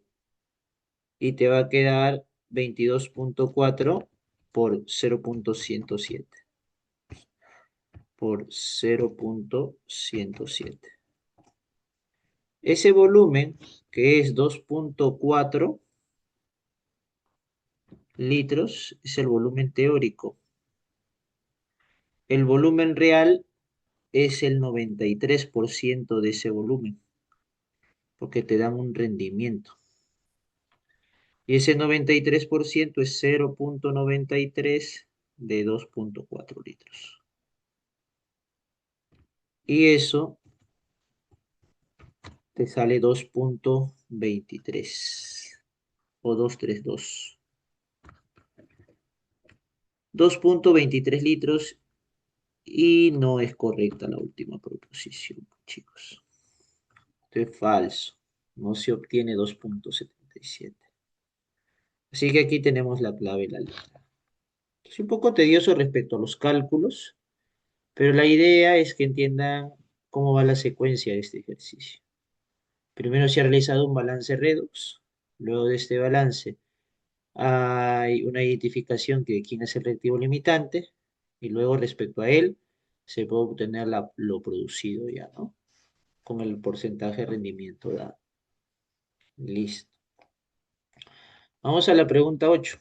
y te va a quedar 22,4 por 0,107. Por 0,107. Ese volumen, que es 2,4 litros, es el volumen teórico. El volumen real es el 93% de ese volumen, porque te dan un rendimiento. Y ese 93% es 0,93 de 2,4 litros. Y eso te sale 2,23 o 232. 2,23 litros y no es correcta la última proposición, chicos. Esto es falso. No se obtiene 2,77. Así que aquí tenemos la clave, la letra. Es un poco tedioso respecto a los cálculos, pero la idea es que entiendan cómo va la secuencia de este ejercicio. Primero se ha realizado un balance redox. Luego de este balance hay una identificación de quién es el reactivo limitante. Y luego respecto a él se puede obtener lo producido ya, ¿no? Con el porcentaje de rendimiento dado. Listo. Vamos a la pregunta 8.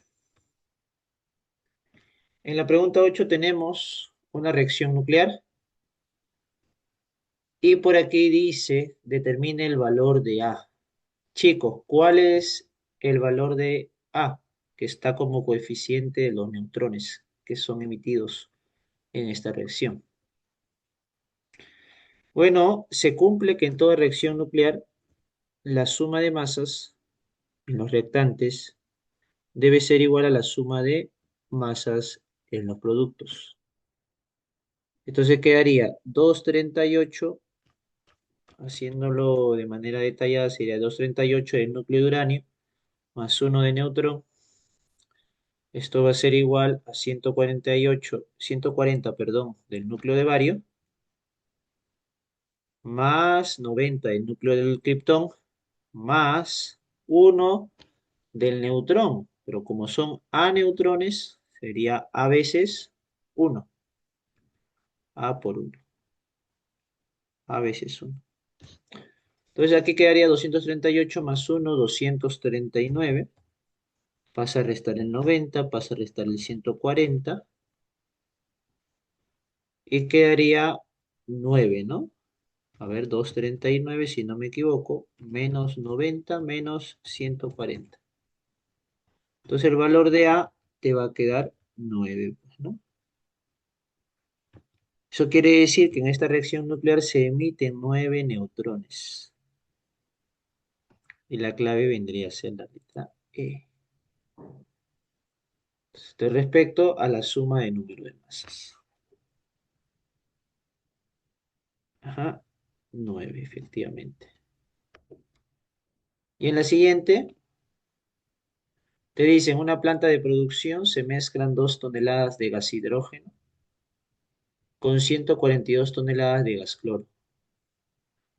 En la pregunta 8 tenemos una reacción nuclear y por aquí dice, determine el valor de A. Chicos, ¿cuál es el valor de A? Que está como coeficiente de los neutrones que son emitidos en esta reacción. Bueno, se cumple que en toda reacción nuclear la suma de masas en los reactantes debe ser igual a la suma de masas en los productos. Entonces quedaría 238, haciéndolo de manera detallada, sería 238 del núcleo de uranio más uno de neutrón. Esto va a ser igual a 140, perdón, del núcleo de bario, más 90 del núcleo del criptón, más uno del neutrón. Pero como son A neutrones, sería A veces uno, A por uno, A veces uno. Entonces aquí quedaría 238 más uno, 239. Pasa a restar el 90, pasa a restar el 140 y quedaría 9, ¿no? A ver, 239 si no me equivoco, menos 90 menos 140. Entonces el valor de A te va a quedar 9, pues, ¿no? Eso quiere decir que en esta reacción nuclear se emiten 9 neutrones. Y la clave vendría a ser la letra E. Entonces, respecto a la suma de número de masas. Ajá, 9, efectivamente. Y en la siguiente, te dicen, en una planta de producción se mezclan 2 toneladas de gas hidrógeno con 142 toneladas de gas cloro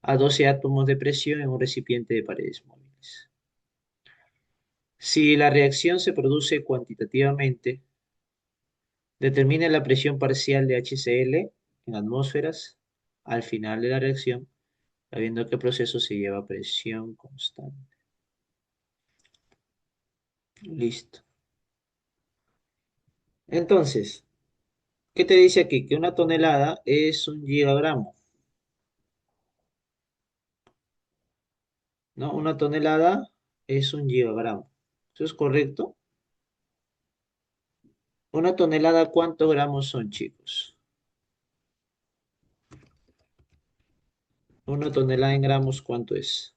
a 12 átomos de presión en un recipiente de paredes móviles. Si la reacción se produce cuantitativamente, determina la presión parcial de HCl en atmósferas al final de la reacción, sabiendo que el proceso se lleva a presión constante. Listo. Entonces, ¿qué te dice aquí? Que una tonelada es un gigagramo, ¿no? Una tonelada es un gigagramo. ¿Eso es correcto? Una tonelada, ¿cuántos gramos son, chicos? Una tonelada en gramos, ¿cuánto es?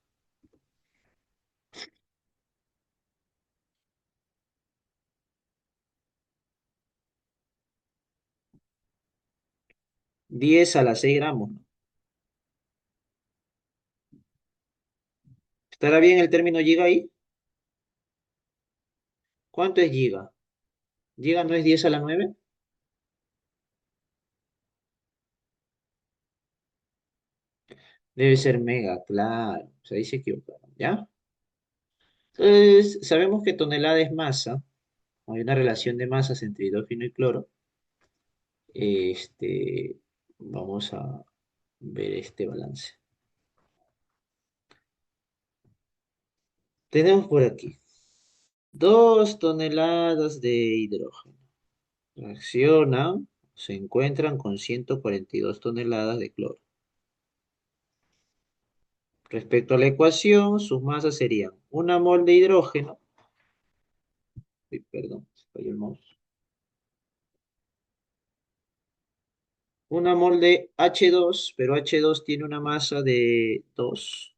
10 a la 6 gramos, ¿no? ¿Estará bien el término giga ahí? ¿Cuánto es giga? ¿Giga no es 10 a la 9? Debe ser mega, claro. O sea, ahí se equivocaron, ¿ya? Entonces, sabemos que tonelada es masa. Hay una relación de masas entre hidrógeno y cloro. Vamos a ver este balance. Tenemos por aquí 2 toneladas de hidrógeno. Reaccionan, se encuentran con 142 toneladas de cloro. Respecto a la ecuación, sus masas serían una mol de hidrógeno, perdón, se cayó el mouse. Una mol de H2, pero H2 tiene una masa de 2,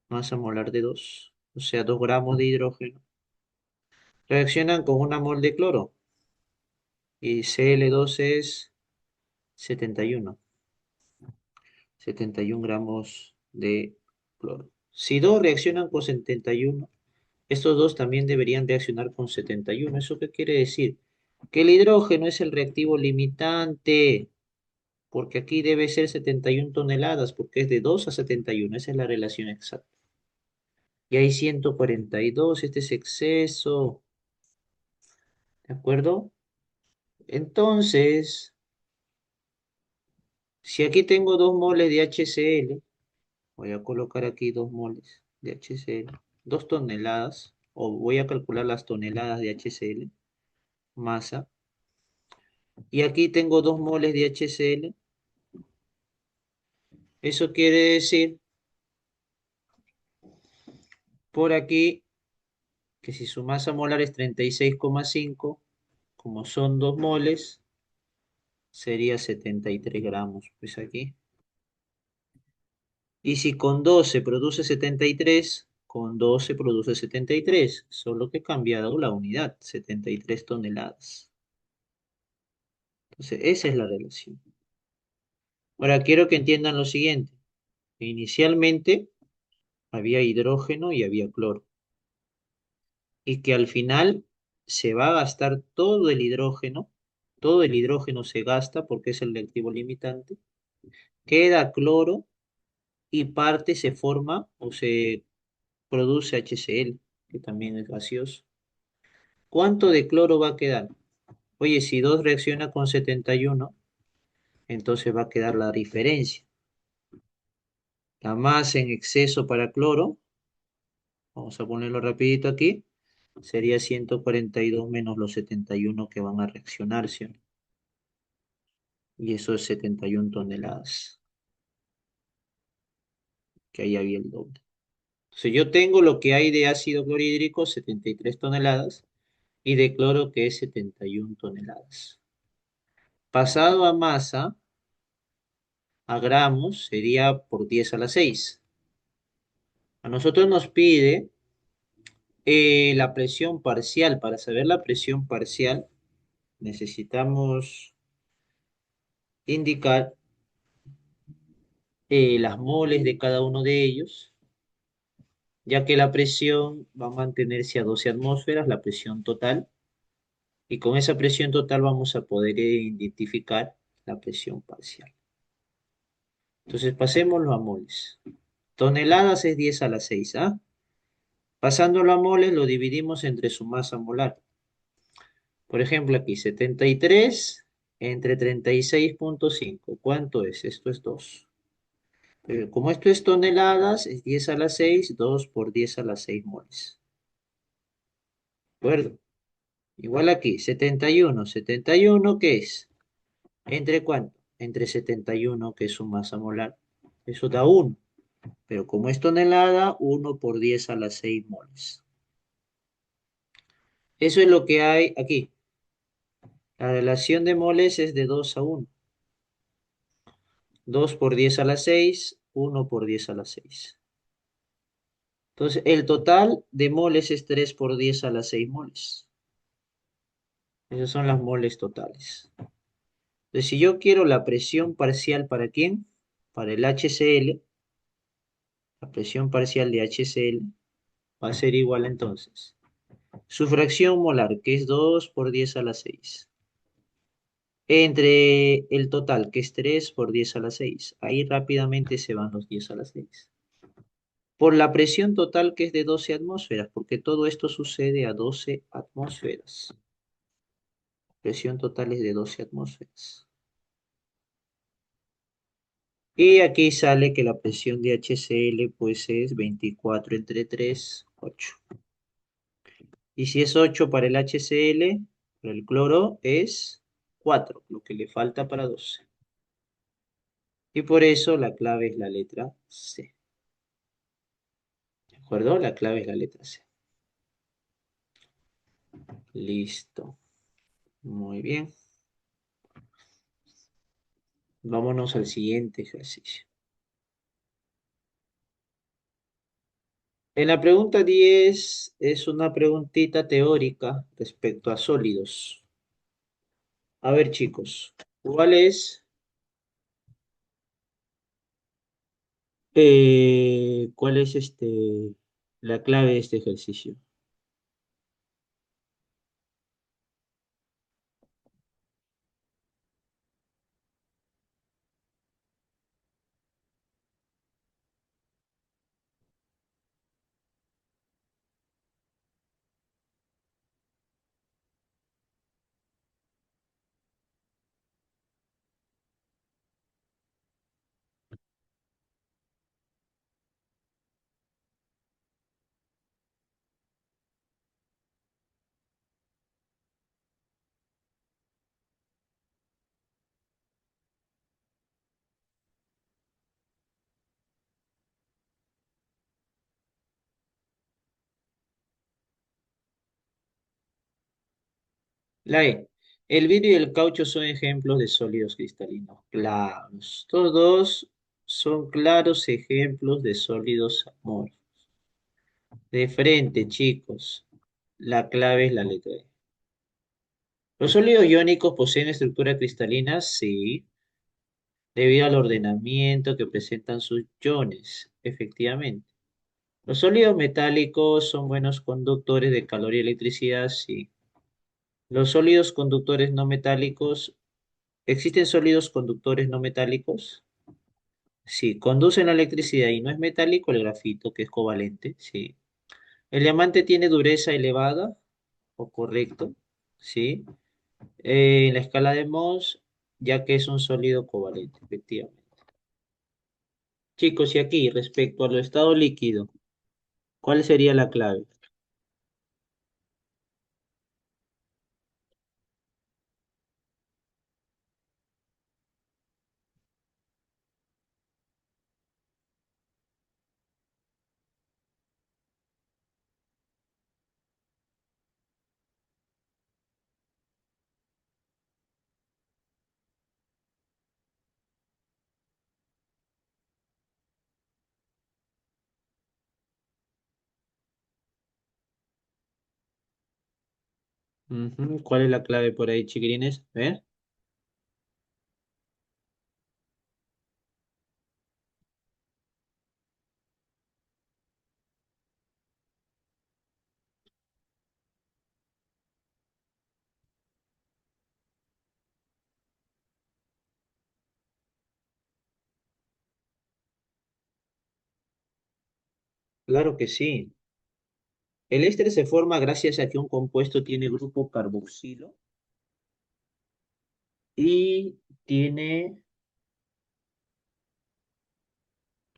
masa molar de 2, o sea, 2 gramos de hidrógeno. Reaccionan con una mol de cloro y Cl2 es 71, 71 gramos de cloro. Si dos reaccionan con 71, estos dos también deberían reaccionar con 71. ¿Eso qué quiere decir? Que el hidrógeno es el reactivo limitante, porque aquí debe ser 71 toneladas, porque es de 2 a 71. Esa es la relación exacta. Y hay 142, este es exceso, ¿de acuerdo? Entonces, si aquí tengo 2 moles de HCl, voy a colocar aquí 2 moles de HCl, 2 toneladas, o voy a calcular las toneladas de HCl, masa, y aquí tengo 2 moles de HCl. Eso quiere decir por aquí que si su masa molar es 36,5, como son 2 moles, sería 73 gramos, pues aquí. Y si con 12 produce 73, con 12 produce 73, solo que he cambiado la unidad, 73 toneladas. Entonces, esa es la relación. Ahora, quiero que entiendan lo siguiente. Inicialmente había hidrógeno y había cloro. Y que al final se va a gastar todo el hidrógeno se gasta porque es el reactivo limitante, queda cloro y parte se forma o se produce HCl, que también es gaseoso. ¿Cuánto de cloro va a quedar? Oye, si 2 reacciona con 71, entonces va a quedar la diferencia. La masa en exceso para cloro, vamos a ponerlo rapidito aquí, sería 142 menos los 71 que van a reaccionar, ¿sí? Y eso es 71 toneladas, que ahí había el doble. Entonces yo tengo lo que hay de ácido clorhídrico, 73 toneladas, y de cloro, que es 71 toneladas. Pasado a masa, a gramos, sería por 10 a la 6. A nosotros nos pide la presión parcial. Para saber la presión parcial, necesitamos indicar las moles de cada uno de ellos, ya que la presión va a mantenerse a 12 atmósferas, la presión total, y con esa presión total vamos a poder identificar la presión parcial. Entonces pasémoslo a moles. Toneladas es 10 a la 6, ¿ah? Pasándolo a moles lo dividimos entre su masa molar. Por ejemplo, aquí 73 entre 36,5. ¿Cuánto es? Esto es 2. Pero como esto es toneladas, es 10 a la 6, 2 por 10 a la 6 moles. ¿De acuerdo? Igual aquí, 71. 71, ¿qué es? ¿Entre cuánto? Entre 71, que es su masa molar. Eso da 1. Pero como es tonelada, 1 por 10 a la 6 moles. Eso es lo que hay aquí. La relación de moles es de 2 a 1. 2 por 10 a la 6, 1 por 10 a la 6. Entonces, el total de moles es 3 por 10 a la 6 moles. Esas son las moles totales. Entonces, si yo quiero la presión parcial, ¿para quién? Para el HCl, la presión parcial de HCl va a ser igual entonces. Su fracción molar, que es 2 por 10 a la 6. Entre el total, que es 3 por 10 a la 6. Ahí rápidamente se van los 10 a la 6. Por la presión total, que es de 12 atmósferas, porque todo esto sucede a 12 atmósferas. Presión total es de 12 atmósferas. Y aquí sale que la presión de HCl pues es 24 entre 3, 8. Y si es 8 para el HCl, para el cloro es 4, lo que le falta para 12. Y por eso la clave es la letra C. ¿De acuerdo? La clave es la letra C. Listo. Muy bien. Vámonos al siguiente ejercicio. En la pregunta 10 es una preguntita teórica respecto a sólidos. A ver, chicos, ¿cuál es la clave de este ejercicio? La E. El vidrio y el caucho son ejemplos de sólidos cristalinos claros. Estos dos son claros ejemplos de sólidos amorfos. De frente, chicos, la clave es la letra E. ¿Los sólidos iónicos poseen estructura cristalina? Sí, debido al ordenamiento que presentan sus iones, efectivamente. ¿Los sólidos metálicos son buenos conductores de calor y electricidad? Sí. ¿Los sólidos conductores no metálicos, existen sólidos conductores no metálicos? Sí. ¿Conducen la electricidad y no es metálico el grafito, que es covalente? Sí. ¿El diamante tiene dureza elevada o correcto? Sí. En la escala de Mohs, ya que es un sólido covalente, efectivamente. Chicos, y aquí, respecto al estado líquido, ¿cuál sería la clave? Ujú, ¿cuál es la clave por ahí, chiquirines? ¿Eh? Claro que sí. El éster se forma gracias a que un compuesto tiene grupo carboxilo y tiene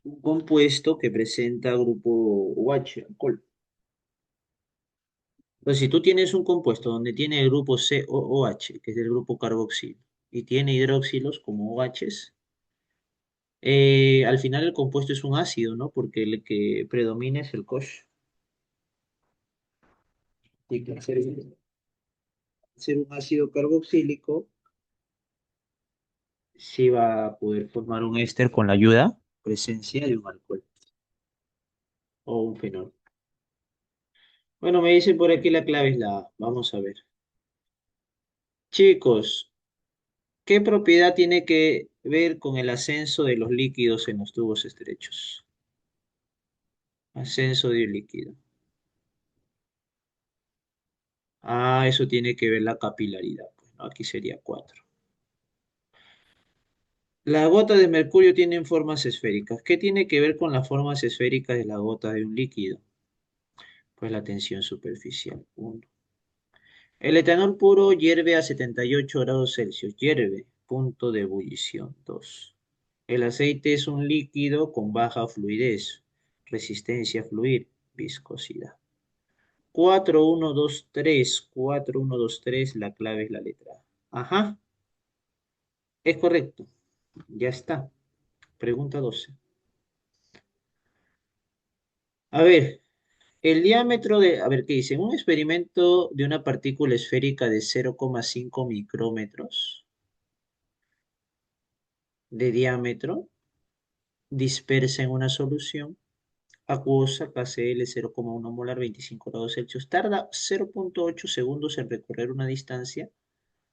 un compuesto que presenta grupo OH, alcohol. Entonces, si tú tienes un compuesto donde tiene el grupo COOH, que es del grupo carboxilo, y tiene hidroxilos como OHs, al final el compuesto es un ácido, ¿no? Porque el que predomina es el COH. Y que ser un ácido carboxílico, sí va a poder formar un éster con la ayuda, presencia de un alcohol o un fenol. Bueno, me dicen por aquí la clave es la A. Vamos a ver. Chicos, ¿qué propiedad tiene que ver con el ascenso de los líquidos en los tubos estrechos? Ascenso de un líquido. Ah, eso tiene que ver la capilaridad. Pues, ¿no? Aquí sería 4. Las gotas de mercurio tienen formas esféricas. ¿Qué tiene que ver con las formas esféricas de las gotas de un líquido? Pues la tensión superficial. 1. El etanol puro hierve a 78 grados Celsius. Hierve. Punto de ebullición. 2. El aceite es un líquido con baja fluidez, resistencia a fluir, viscosidad. 4123, 4123, la clave es la letra A. Ajá, es correcto. Ya está. Pregunta 12. A ver, el diámetro de, a ver, ¿qué dice? Un experimento de una partícula esférica de 0,5 micrómetros de diámetro dispersa en una solución acuosa KCl 0,1 molar 25 grados Celsius tarda 0,8 segundos en recorrer una distancia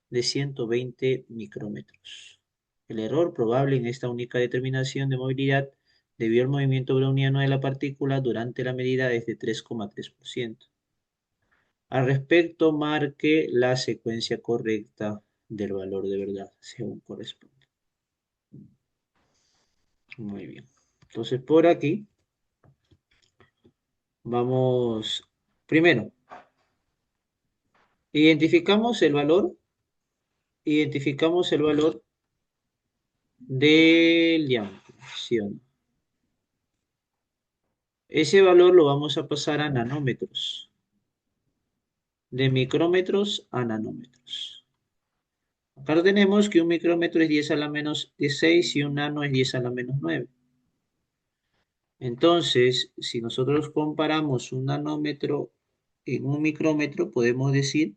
de 120 micrómetros. El error probable en esta única determinación de movilidad debido al movimiento browniano de la partícula durante la medida es de 3,3%. Al respecto, marque la secuencia correcta del valor de verdad, según corresponde. Muy bien. Entonces, por aquí vamos, primero, identificamos el valor, identificamos el valor del diámetro, ¿sí o no? Ese valor lo vamos a pasar a nanómetros, de micrómetros a nanómetros. Acá tenemos que un micrómetro es 10 a la menos 16 y un nano es 10 a la menos 9. Entonces, si nosotros comparamos un nanómetro en un micrómetro, podemos decir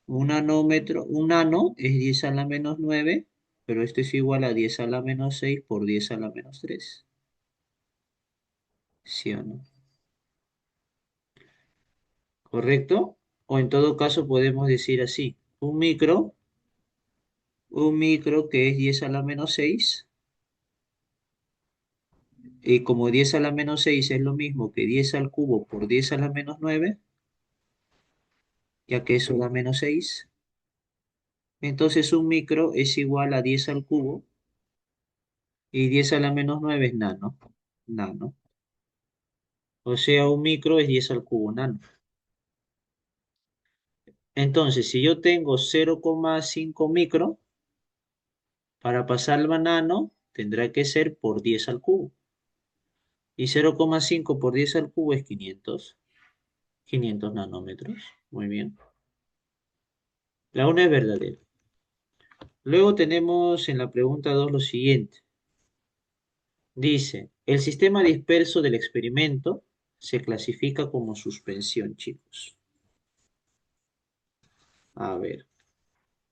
Un nanómetro, un nano es 10 a la menos 9, pero esto es igual a 10 a la menos 6 por 10 a la menos 3. ¿Sí o no? ¿Correcto? O en todo caso podemos decir así, un micro que es 10 a la menos 6, y como 10 a la menos 6 es lo mismo que 10 al cubo por 10 a la menos 9, ya que eso da menos 6, entonces un micro es igual a 10 al cubo y 10 a la menos 9 es nano. Nano. O sea, un micro es 10 al cubo nano. Entonces, si yo tengo 0,5 micro, para pasarlo a nano, tendrá que ser por 10 al cubo. Y 0,5 por 10 al cubo es 500 nanómetros. Muy bien. La una es verdadera. Luego tenemos en la pregunta 2 lo siguiente. Dice, el sistema disperso del experimento se clasifica como suspensión, chicos. A ver,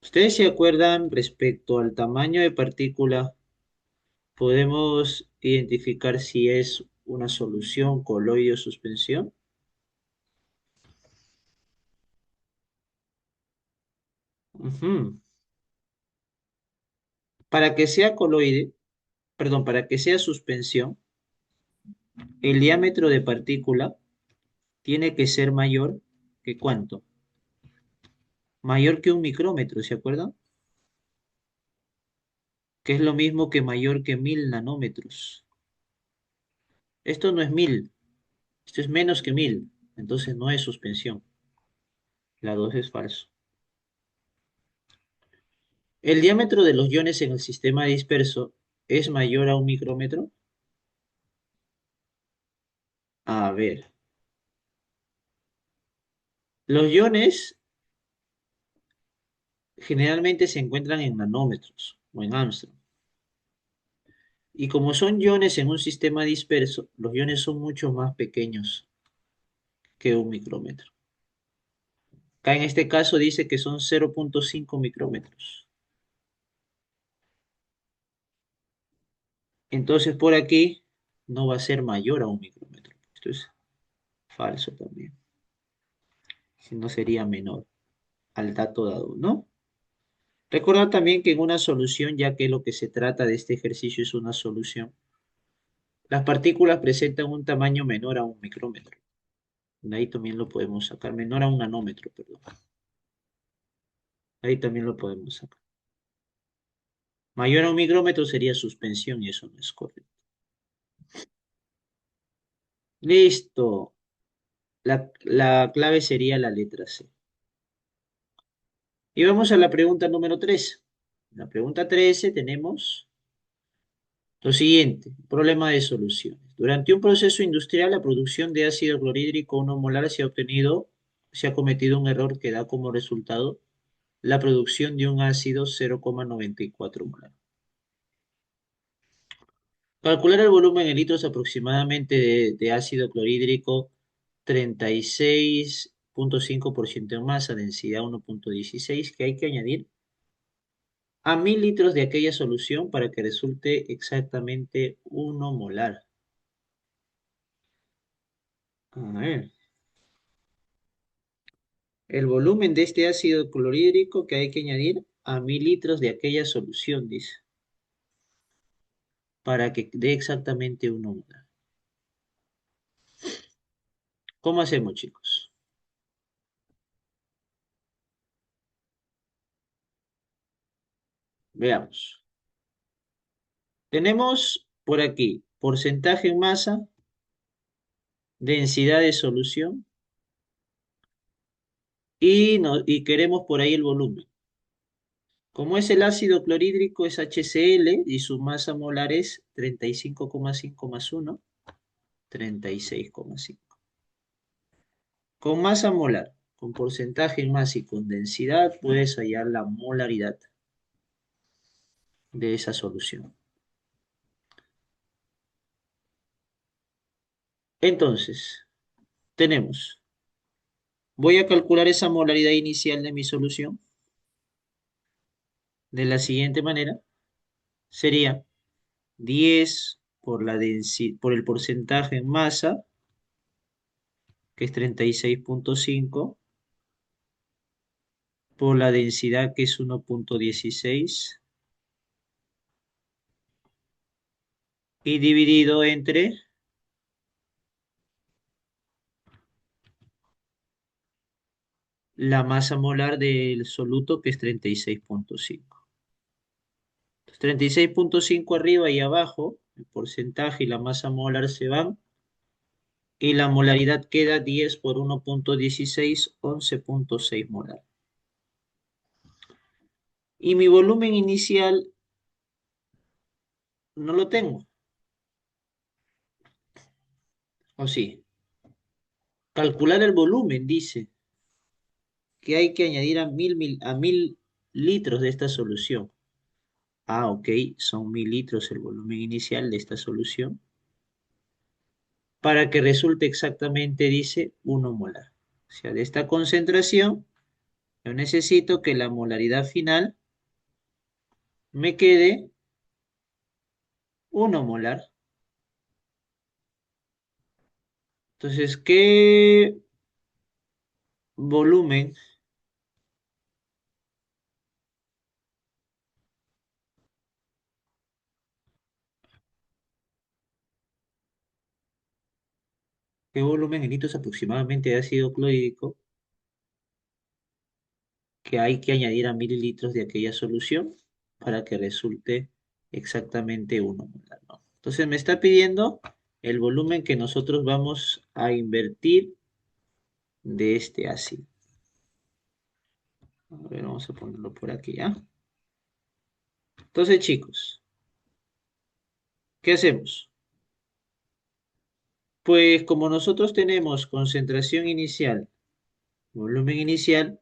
¿ustedes se acuerdan respecto al tamaño de partícula? Podemos identificar si es una solución, coloide o suspensión. Ujú. Para que sea coloide, perdón, para que sea suspensión, el diámetro de partícula tiene que ser mayor que ¿cuánto? Mayor que un micrómetro, ¿se acuerdan? Que es lo mismo que mayor que 1000 nanómetros. Esto no es 1000, esto es menos que 1000, entonces no es suspensión. La 2 es falso. ¿El diámetro de los iones en el sistema disperso es mayor a un micrómetro? A ver, los iones generalmente se encuentran en nanómetros o en Armstrong. Y como son iones en un sistema disperso, los iones son mucho más pequeños que un micrómetro. Acá en este caso dice que son 0,5 micrómetros. Entonces por aquí no va a ser mayor a un micrómetro. Esto es falso también. Si no sería menor al dato dado, ¿no? Recordar también que en una solución, ya que lo que se trata de este ejercicio es una solución, las partículas presentan un tamaño menor a un micrómetro. De ahí también lo podemos sacar, menor a un nanómetro, perdón. Ahí también lo podemos sacar. Mayor a un micrómetro sería suspensión y eso no es correcto. Listo. La clave sería la letra C. Y vamos a la pregunta número 3. En la pregunta 13 tenemos lo siguiente, problema de soluciones. Durante un proceso industrial, la producción de ácido clorhídrico 1 molar se ha cometido un error que da como resultado la producción de un ácido 0,94 molar. Calcular el volumen en litros aproximadamente de ácido clorhídrico 36,5% en masa, densidad 1,16, que hay que añadir a 1000 litros de aquella solución para que resulte exactamente 1 molar. A ver, el volumen de este ácido clorhídrico que hay que añadir a 1000 litros de aquella solución, dice, para que dé exactamente 1 molar. ¿Cómo hacemos, chicos? Veamos. Tenemos por aquí porcentaje en masa, densidad de solución y queremos por ahí el volumen. Como es el ácido clorhídrico, es HCl y su masa molar es 35,5 más 1, 36,5. Con masa molar, con porcentaje en masa y con densidad, puedes hallar la molaridad de esa solución. Entonces, tenemos Voy a calcular esa molaridad inicial de mi solución de la siguiente manera. Sería 10 por por el porcentaje en masa, que es 36,5, por la densidad, que es 1,16, y dividido entre la masa molar del soluto, que es 36,5. 36,5 arriba y abajo, el porcentaje y la masa molar se van, y la molaridad queda 10 por 1,16, 11,6 molar. Y mi volumen inicial no lo tengo, ¿o sí? Calcular el volumen, dice que hay que añadir a 1.000 litros de esta solución. Ah, ok, son 1.000 litros el volumen inicial de esta solución, para que resulte exactamente, dice, 1 molar. O sea, de esta concentración, yo necesito que la molaridad final me quede 1 molar. Entonces, volumen, qué volumen en litros aproximadamente de ácido clorhídrico que hay que añadir a 1.000 litros de aquella solución para que resulte exactamente 1 molar, ¿no? Entonces me está pidiendo el volumen que nosotros vamos a invertir de este ácido. A ver, vamos a ponerlo por aquí, ¿ya? Entonces, chicos, ¿qué hacemos? Pues como nosotros tenemos concentración inicial, volumen inicial,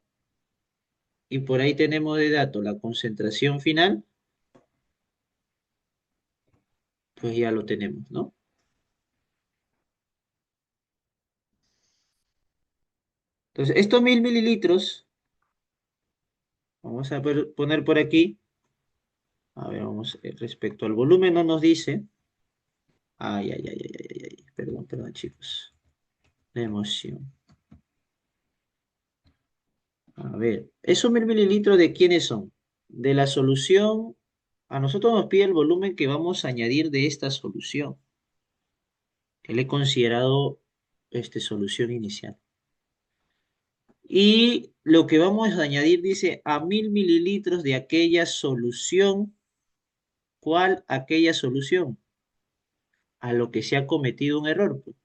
y por ahí tenemos de dato la concentración final, pues ya lo tenemos, ¿no? Entonces, estos 1.000 mililitros, vamos a poner por aquí, a ver, vamos, respecto al volumen no nos dice, ay, ay, ay, ay, ay, ay, ay, perdón, perdón, chicos, la emoción. A ver, ¿esos 1.000 mililitros de quiénes son? De la solución, a nosotros nos pide el volumen que vamos a añadir de esta solución, que le he considerado solución inicial. Y lo que vamos a añadir dice a 1.000 mililitros de aquella solución. ¿Cuál aquella solución? A lo que se ha cometido un error, pues.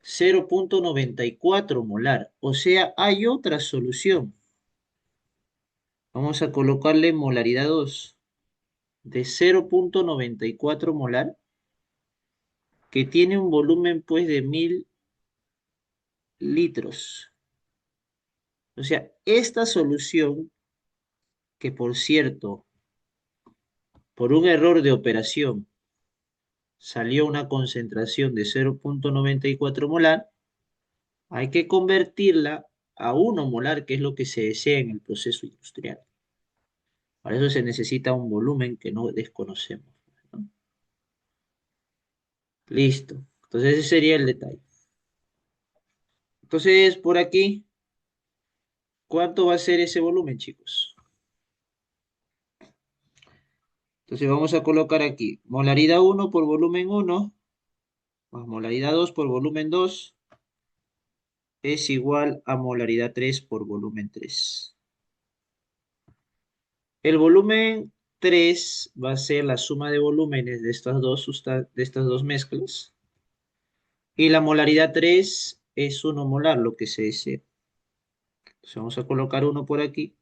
0,94 molar. O sea, hay otra solución. Vamos a colocarle molaridad 2 de 0,94 molar, que tiene un volumen pues de 1.000 litros. O sea, esta solución, que por cierto, por un error de operación, salió una concentración de 0,94 molar, hay que convertirla a 1 molar, que es lo que se desea en el proceso industrial. Para eso se necesita un volumen que no desconocemos, ¿no? Listo. Entonces ese sería el detalle. Entonces, por aquí, ¿cuánto va a ser ese volumen, chicos? Entonces vamos a colocar aquí molaridad 1 por volumen 1 más molaridad 2 por volumen 2 es igual a molaridad 3 por volumen 3. El volumen 3 va a ser la suma de volúmenes de estas dos mezclas. Y la molaridad 3 es 1 molar, lo que se desea. Entonces vamos a colocar 1 por aquí.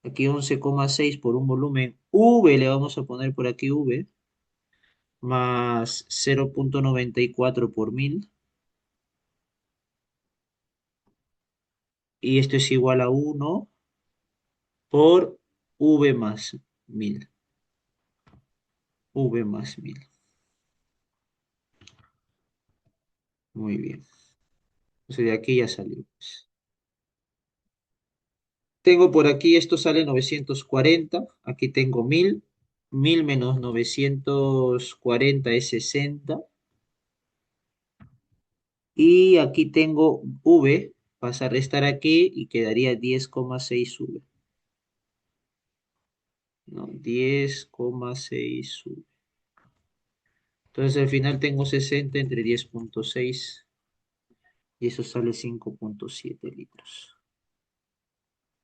Aquí 11,6 por un volumen V, le vamos a poner por aquí V, más 0,94 por 1.000. Y esto es igual a 1 por V más 1.000. V más 1.000. Muy bien. Entonces de aquí ya salió, pues. Tengo por aquí, esto sale 940. Aquí tengo 1000 menos 940 es 60. Y aquí tengo V, pasa a restar aquí y quedaría 10,6 V, ¿no? 10,6 V. Entonces al final tengo 60 entre 10,6 y eso sale 5,7 litros.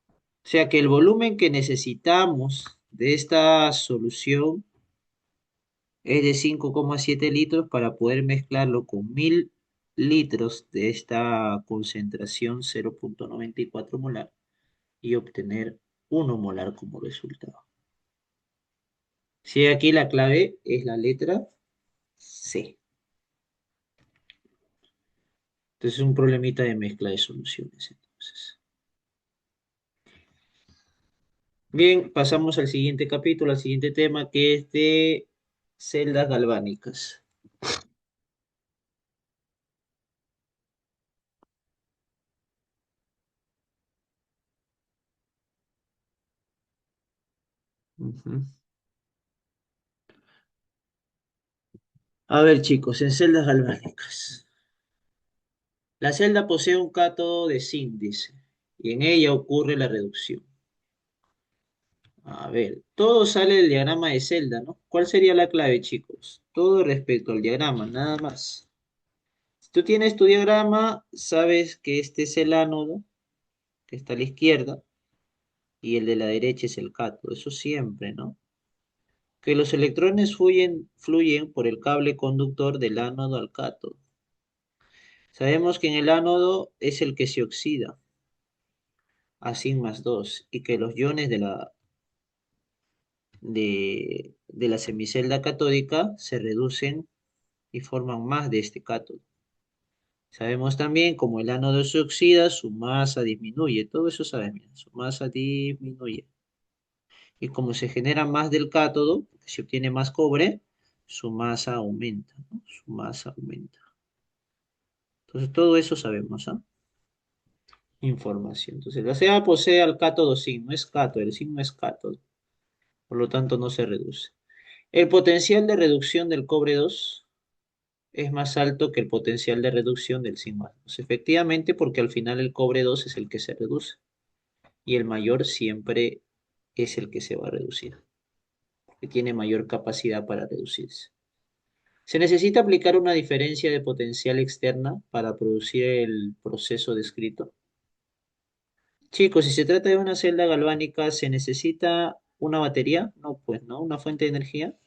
O sea que el volumen que necesitamos de esta solución es de 5,7 litros para poder mezclarlo con 1000 litros de esta concentración 0,94 molar y obtener 1 molar como resultado. Si aquí la clave es la letra C. Entonces es un problemita de mezcla de soluciones. Entonces. Bien, pasamos al siguiente capítulo, al siguiente tema que es de celdas galvánicas. Ujú. A ver, chicos, en celdas galvánicas. La celda posee un cátodo de zinc, dice, y en ella ocurre la reducción. A ver, todo sale del diagrama de celda, ¿no? ¿Cuál sería la clave, chicos? Todo respecto al diagrama, nada más. Si tú tienes tu diagrama, sabes que este es el ánodo, que está a la izquierda, y el de la derecha es el cátodo. Eso siempre, ¿no? Que los electrones fluyen por el cable conductor del ánodo al cátodo. Sabemos que en el ánodo es el que se oxida a Zinc más 2 y que los iones de la semicelda catódica se reducen y forman más de este cátodo. Sabemos también como el ánodo se oxida, su masa disminuye. Todo eso sabemos, su masa disminuye. Y como se genera más del cátodo, porque se obtiene más cobre, su masa aumenta, ¿no? Su masa aumenta. Entonces todo eso sabemos, ¿ah? Información. Entonces la CA posee al cátodo zinc, no es cátodo, el zinc no es cátodo, por lo tanto no se reduce. El potencial de reducción del cobre 2 es más alto que el potencial de reducción del zinc más 2. Efectivamente, porque al final el cobre 2 es el que se reduce y el mayor siempre es el que se va a reducir, que tiene mayor capacidad para reducirse. Se necesita aplicar una diferencia de potencial externa para producir el proceso descrito. Chicos, si se trata de una celda galvánica, ¿se necesita una batería? No, pues no. ¿Una fuente de energía?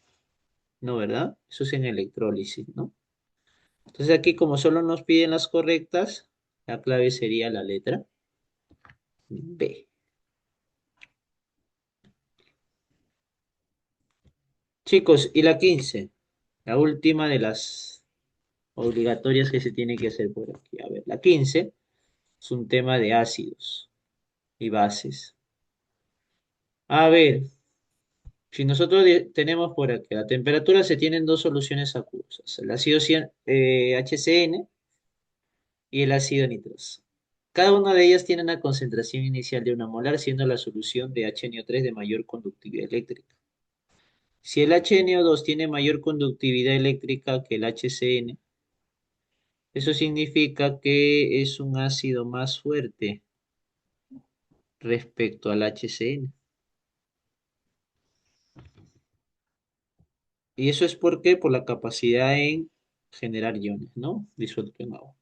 No, ¿verdad? Eso es en electrólisis, ¿no? Entonces aquí, como solo nos piden las correctas, la clave sería la letra B. Chicos, y la 15, la última de las obligatorias que se tiene que hacer por aquí. A ver, la 15 es un tema de ácidos y bases. A ver, si nosotros tenemos por aquí, la temperatura se tienen dos soluciones acuosas, el ácido HCN y el ácido nitroso. Cada una de ellas tiene una concentración inicial de 1 molar, siendo la solución de HNO3 de mayor conductividad eléctrica. Si el HNO2 tiene mayor conductividad eléctrica que el HCN, eso significa que es un ácido más fuerte respecto al HCN. Y eso es porque por la capacidad en generar iones, ¿no? Disuelto en agua.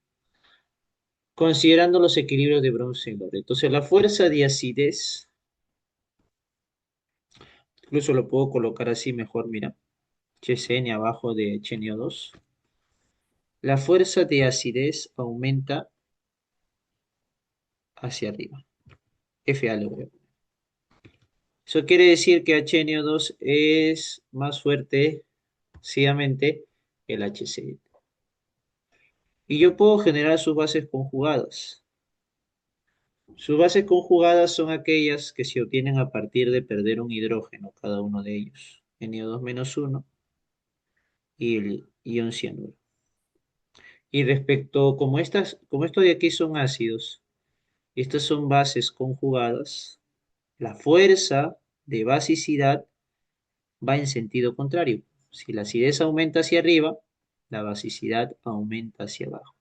Considerando los equilibrios de bronce y cobre. Entonces, la fuerza de acidez, incluso lo puedo colocar así mejor, mira, HCN abajo de HNO2. La fuerza de acidez aumenta hacia arriba. Fa le voy a poner. Eso quiere decir que HNO2 es más fuerte, sencillamente, que el HCl. Y yo puedo generar sus bases conjugadas. Sus bases conjugadas son aquellas que se obtienen a partir de perder un hidrógeno, cada uno de ellos, NO2 menos 1 y el ion cianuro. Y respecto, como estos de aquí son ácidos, y estas son bases conjugadas, la fuerza de basicidad va en sentido contrario. Si la acidez aumenta hacia arriba, la basicidad aumenta hacia abajo.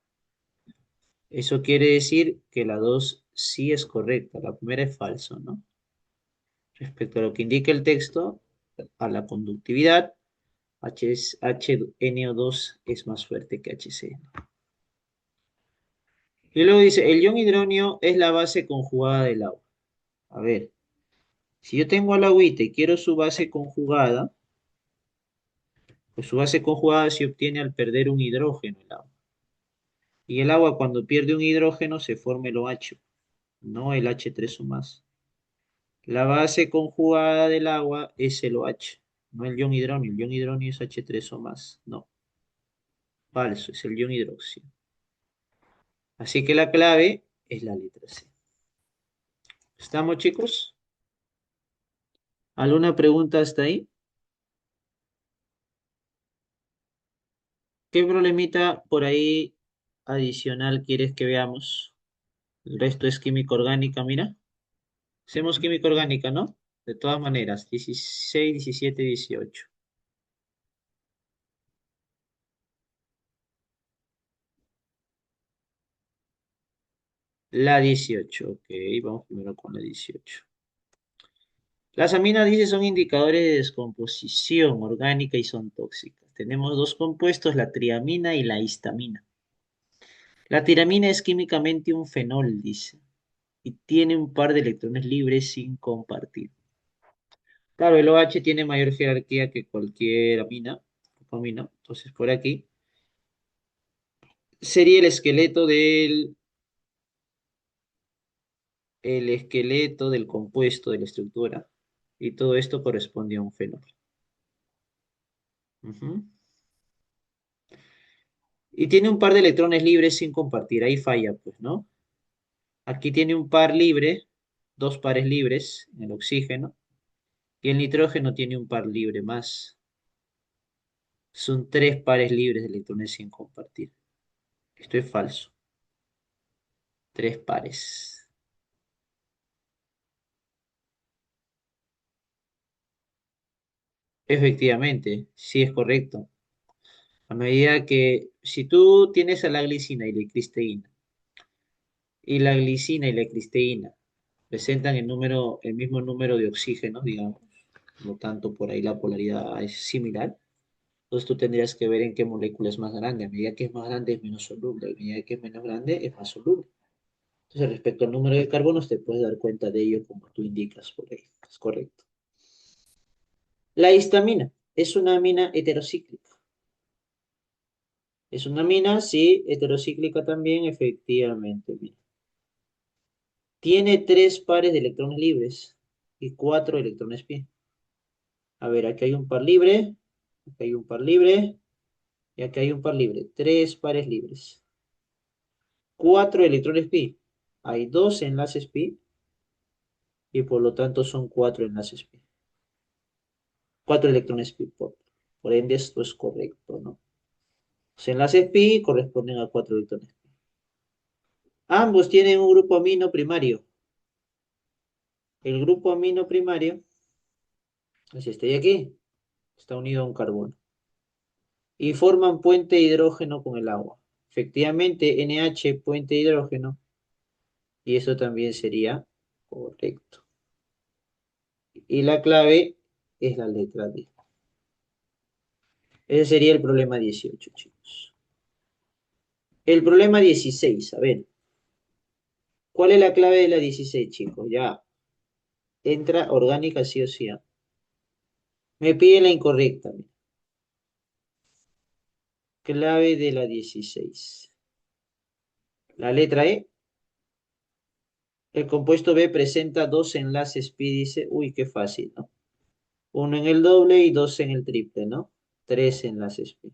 Eso quiere decir que la 2 sí es correcta, la primera es falso, ¿no? Respecto a lo que indica el texto, a la conductividad, HNO2 es más fuerte que HCl. Y luego dice, el ion hidronio es la base conjugada del agua. A ver, si yo tengo al agüita y quiero su base conjugada, pues su base conjugada se obtiene al perder un hidrógeno el agua. Y el agua cuando pierde un hidrógeno se forma el OH, no el H3 o más. La base conjugada del agua es el OH, no el ion hidronio. El ion hidronio es H3 o más. No, falso, es el ion hidróxido. Así que la clave es la letra C. ¿Estamos, chicos? ¿Alguna pregunta hasta ahí? ¿Qué problemita por ahí adicional quieres que veamos? El resto es química orgánica, mira. Hacemos química orgánica, ¿no? De todas maneras, 16, 17, 18. La 18, ok, vamos primero con la 18. Las aminas, dice, son indicadores de descomposición orgánica y son tóxicas. Tenemos dos compuestos, la triamina y la histamina. La tiramina es químicamente un fenol, dice, y tiene un par de electrones libres sin compartir. Claro, el OH tiene mayor jerarquía que cualquier amina, amino. Entonces, por aquí sería el esqueleto del compuesto de la estructura. Y todo esto corresponde a un fenol. Ujú. Y tiene un par de electrones libres sin compartir. Ahí falla, pues, ¿no? Aquí tiene un par libre, dos pares libres en el oxígeno. Y el nitrógeno tiene un par libre más. Son tres pares libres de electrones sin compartir. Esto es falso. Tres pares. Efectivamente, sí es correcto. A medida que, si tú tienes a la glicina y la cristeína, y la glicina y la cristeína presentan el mismo número de oxígenos, digamos, por lo tanto, por ahí la polaridad es similar, entonces tú tendrías que ver en qué molécula es más grande. A medida que es más grande es menos soluble, a medida que es menos grande es más soluble. Entonces, respecto al número de carbonos, te puedes dar cuenta de ello como tú indicas por ahí. Es correcto. La histamina es una amina heterocíclica. Es una amina, sí, heterocíclica también, efectivamente. Mira. Tiene tres pares de electrones libres y cuatro electrones pi. A ver, aquí hay un par libre, aquí hay un par libre y aquí hay un par libre. Tres pares libres. Cuatro electrones pi. Hay dos enlaces pi y por lo tanto son cuatro enlaces pi. Cuatro electrones pi. Por ende, esto es correcto, ¿no? Los enlaces pi corresponden a cuatro electrones. Ambos tienen un grupo amino primario. El grupo amino primario es este de aquí. Está unido a un carbono. Y forman puente hidrógeno con el agua. Efectivamente, NH puente hidrógeno y eso también sería correcto. Y la clave es la letra D. Ese sería el problema 18, chicos. El problema 16, a ver, ¿cuál es la clave de la 16, chicos? Ya, entra orgánica sí o sí. ¿Ah? Me pide la incorrecta. Mira. Clave de la 16. La letra E. El compuesto B presenta dos enlaces pi, dice. Uy, qué fácil, ¿no? Uno en el doble y dos en el triple, ¿no? Tres enlaces pi.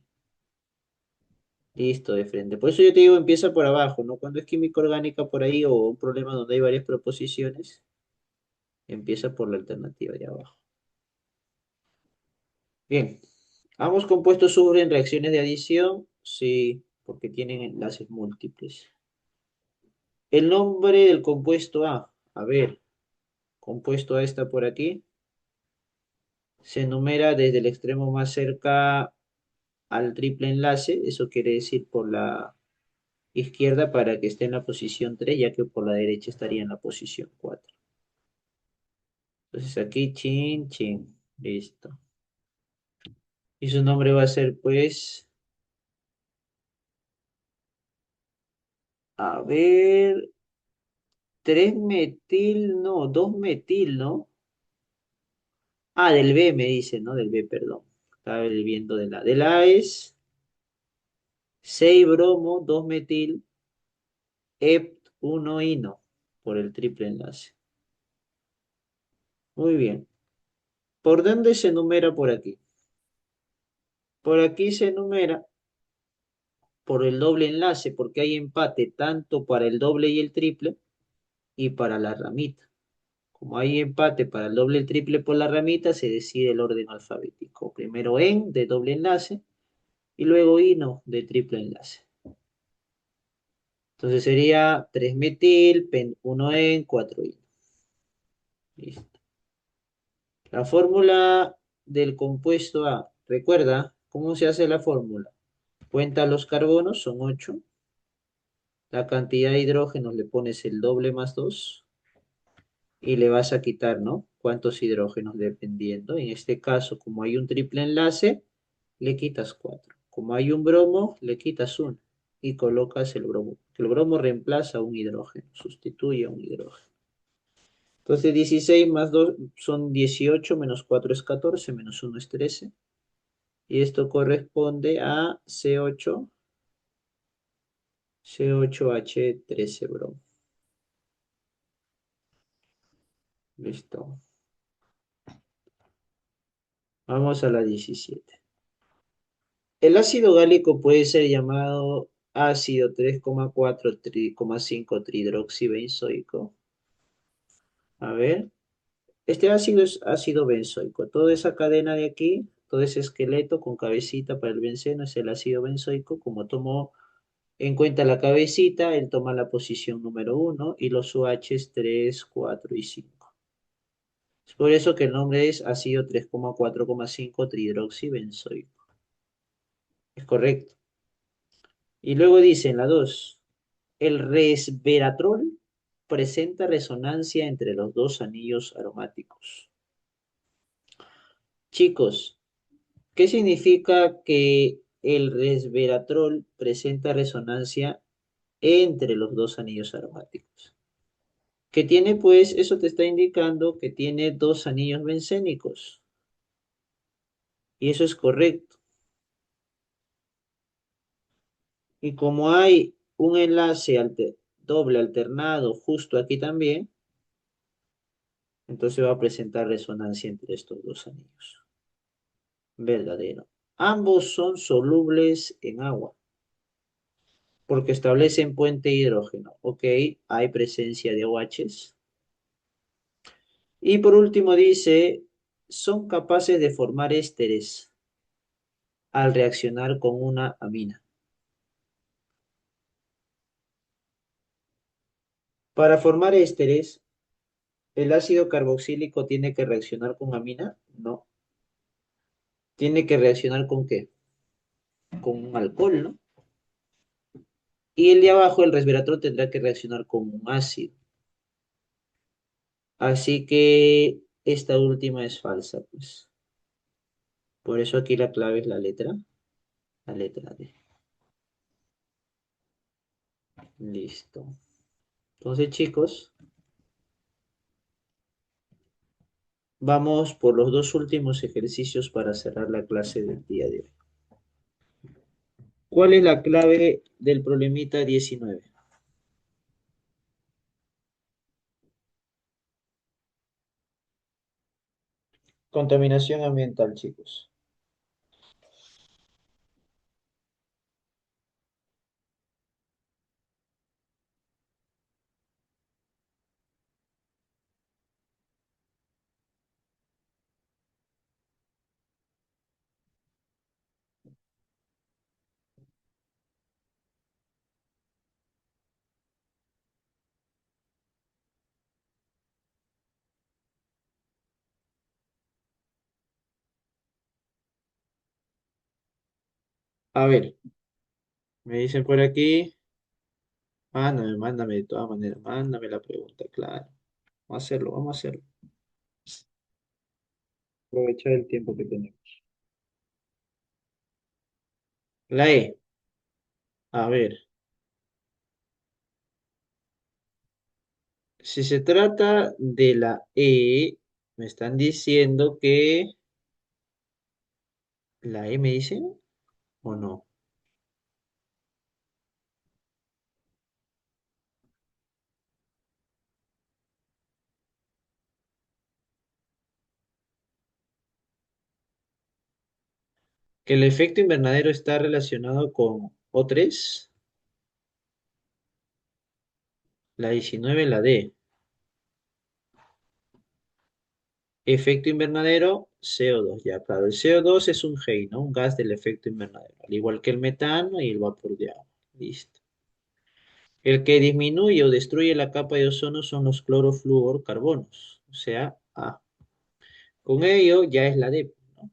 Listo, de frente. Por eso yo te digo, empieza por abajo, ¿no? Cuando es química orgánica por ahí o un problema donde hay varias proposiciones, empieza por la alternativa de abajo. Bien. ¿Ambos compuestos sufren reacciones de adición? Sí. porque tienen enlaces múltiples. El nombre del compuesto a ver, compuesto A está por aquí, se enumera desde el extremo más cerca al triple enlace, eso quiere decir por la izquierda para que esté en la posición 3, ya que por la derecha estaría en la posición 4. Entonces aquí, chin, chin, listo. Y su nombre va a ser, pues, a ver, 3 metil, no, 2 metil, ¿no? Del B me dice, ¿no? Del B, perdón. Estaba viendo de la. De la A es 6 bromo, 2 metil, hept 1 ino, por el triple enlace. Muy bien. ¿Por dónde se enumera por aquí? Por aquí se enumera por el doble enlace, porque hay empate tanto para el doble y el triple y para la ramita. Como hay empate para el doble y el triple por la ramita, se decide el orden alfabético. Primero en de doble enlace y luego ino de triple enlace. Entonces sería 3 metil, pen 1 en, 4 ino. Listo. La fórmula del compuesto A. Recuerda cómo se hace la fórmula. Cuenta los carbonos, son 8. La cantidad de hidrógenos le pones el doble más 2 y le vas a quitar, ¿no? ¿Cuántos hidrógenos dependiendo? En este caso, como hay un triple enlace, le quitas 4. Como hay un bromo, le quitas 1 y colocas el bromo. El bromo reemplaza un hidrógeno, sustituye a un hidrógeno. Entonces 16 más 2 son 18, menos 4 es 14, menos 1 es 13. Y esto corresponde a C8H13 bromo. Listo. Vamos a la 17. El ácido gálico puede ser llamado ácido 3,4,5 trihidroxibenzoico. A ver, este ácido es ácido benzoico. Toda esa cadena de aquí, todo ese esqueleto con cabecita para el benceno es el ácido benzoico. Como tomó en cuenta la cabecita, él toma la posición número 1 y los OHs 3, 4 y 5. Es por eso que el nombre es ácido 3,4,5 trihidroxibenzoico. Es correcto. Y luego dice en la 2, el resveratrol presenta resonancia entre los dos anillos aromáticos. Chicos, ¿qué significa que el resveratrol presenta resonancia entre los dos anillos aromáticos? Que tiene, pues, eso te está indicando que tiene dos anillos bencénicos. Y eso es correcto. Y como hay un enlace doble alternado justo aquí también, entonces va a presentar resonancia entre estos dos anillos. Verdadero. Ambos son solubles en agua porque establecen puente hidrógeno. Ok, hay presencia de OHs. Y por último dice, son capaces de formar ésteres al reaccionar con una amina. Para formar ésteres, ¿el ácido carboxílico tiene que reaccionar con amina? No. ¿Tiene que reaccionar con qué? Con un alcohol, ¿no? Y el de abajo, el resveratrol, tendrá que reaccionar con un ácido. Así que esta última es falsa, pues. Por eso aquí la clave es la letra D. Listo. Entonces, chicos, vamos por los dos últimos ejercicios para cerrar la clase del día de hoy. ¿Cuál es la clave del problemita 19? Contaminación ambiental, chicos. A ver, me dicen por aquí. Mándame de todas maneras, mándame la pregunta, claro. Vamos a hacerlo, vamos a hacerlo. Aprovechar el tiempo que tenemos. La E. A ver, si se trata de la E, me están diciendo que la E me dicen o no. Que el efecto invernadero está relacionado con O3, la 19, la D. Efecto invernadero, CO2. Ya, claro, el CO2 es un GEI, ¿no? Un gas del efecto invernadero, al igual que el metano y el vapor de agua. Listo. El que disminuye o destruye la capa de ozono son los clorofluorcarbonos, o sea, A. Con ello ya es la D, ¿no?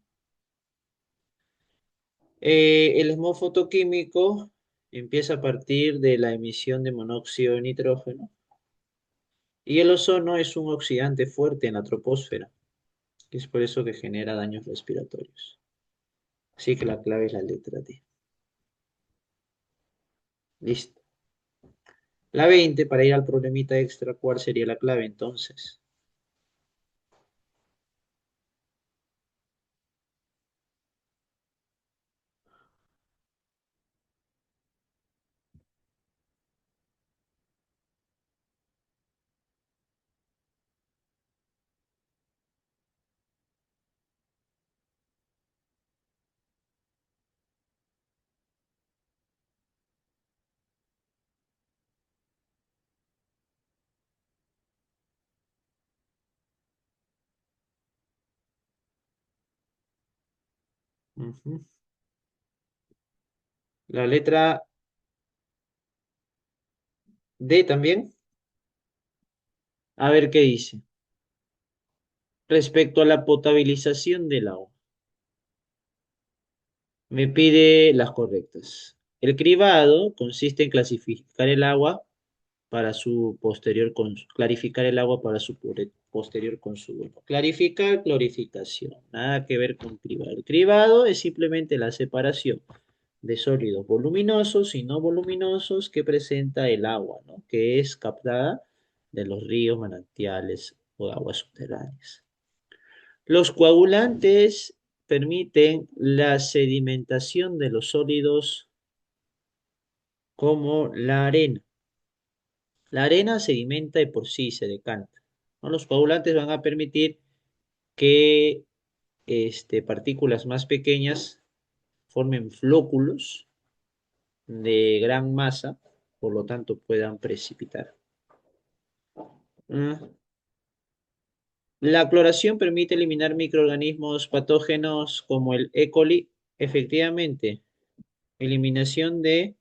El smog fotoquímico empieza a partir de la emisión de monóxido de nitrógeno y el ozono es un oxidante fuerte en la troposfera, que es por eso que genera daños respiratorios. Así que la clave es la letra D. Listo. La 20 para ir al problemita extra, ¿cuál sería la clave entonces? Ujú. La letra D también. A ver qué dice. Respecto a la potabilización del agua, me pide las correctas. El cribado consiste en clasificar el agua para su posterior clarificar el agua para su posterior consumo. Clarificar, clorificación, nada que ver con cribado. El cribado es simplemente la separación de sólidos voluminosos y no voluminosos que presenta el agua, ¿no? Que es captada de los ríos, manantiales o aguas subterráneas. Los coagulantes permiten la sedimentación de los sólidos como la arena. La arena sedimenta de por sí, se decanta, ¿no? Los coagulantes van a permitir que partículas más pequeñas formen flóculos de gran masa, por lo tanto puedan precipitar. Mm. La cloración permite eliminar microorganismos patógenos como el E. coli. Efectivamente, eliminación de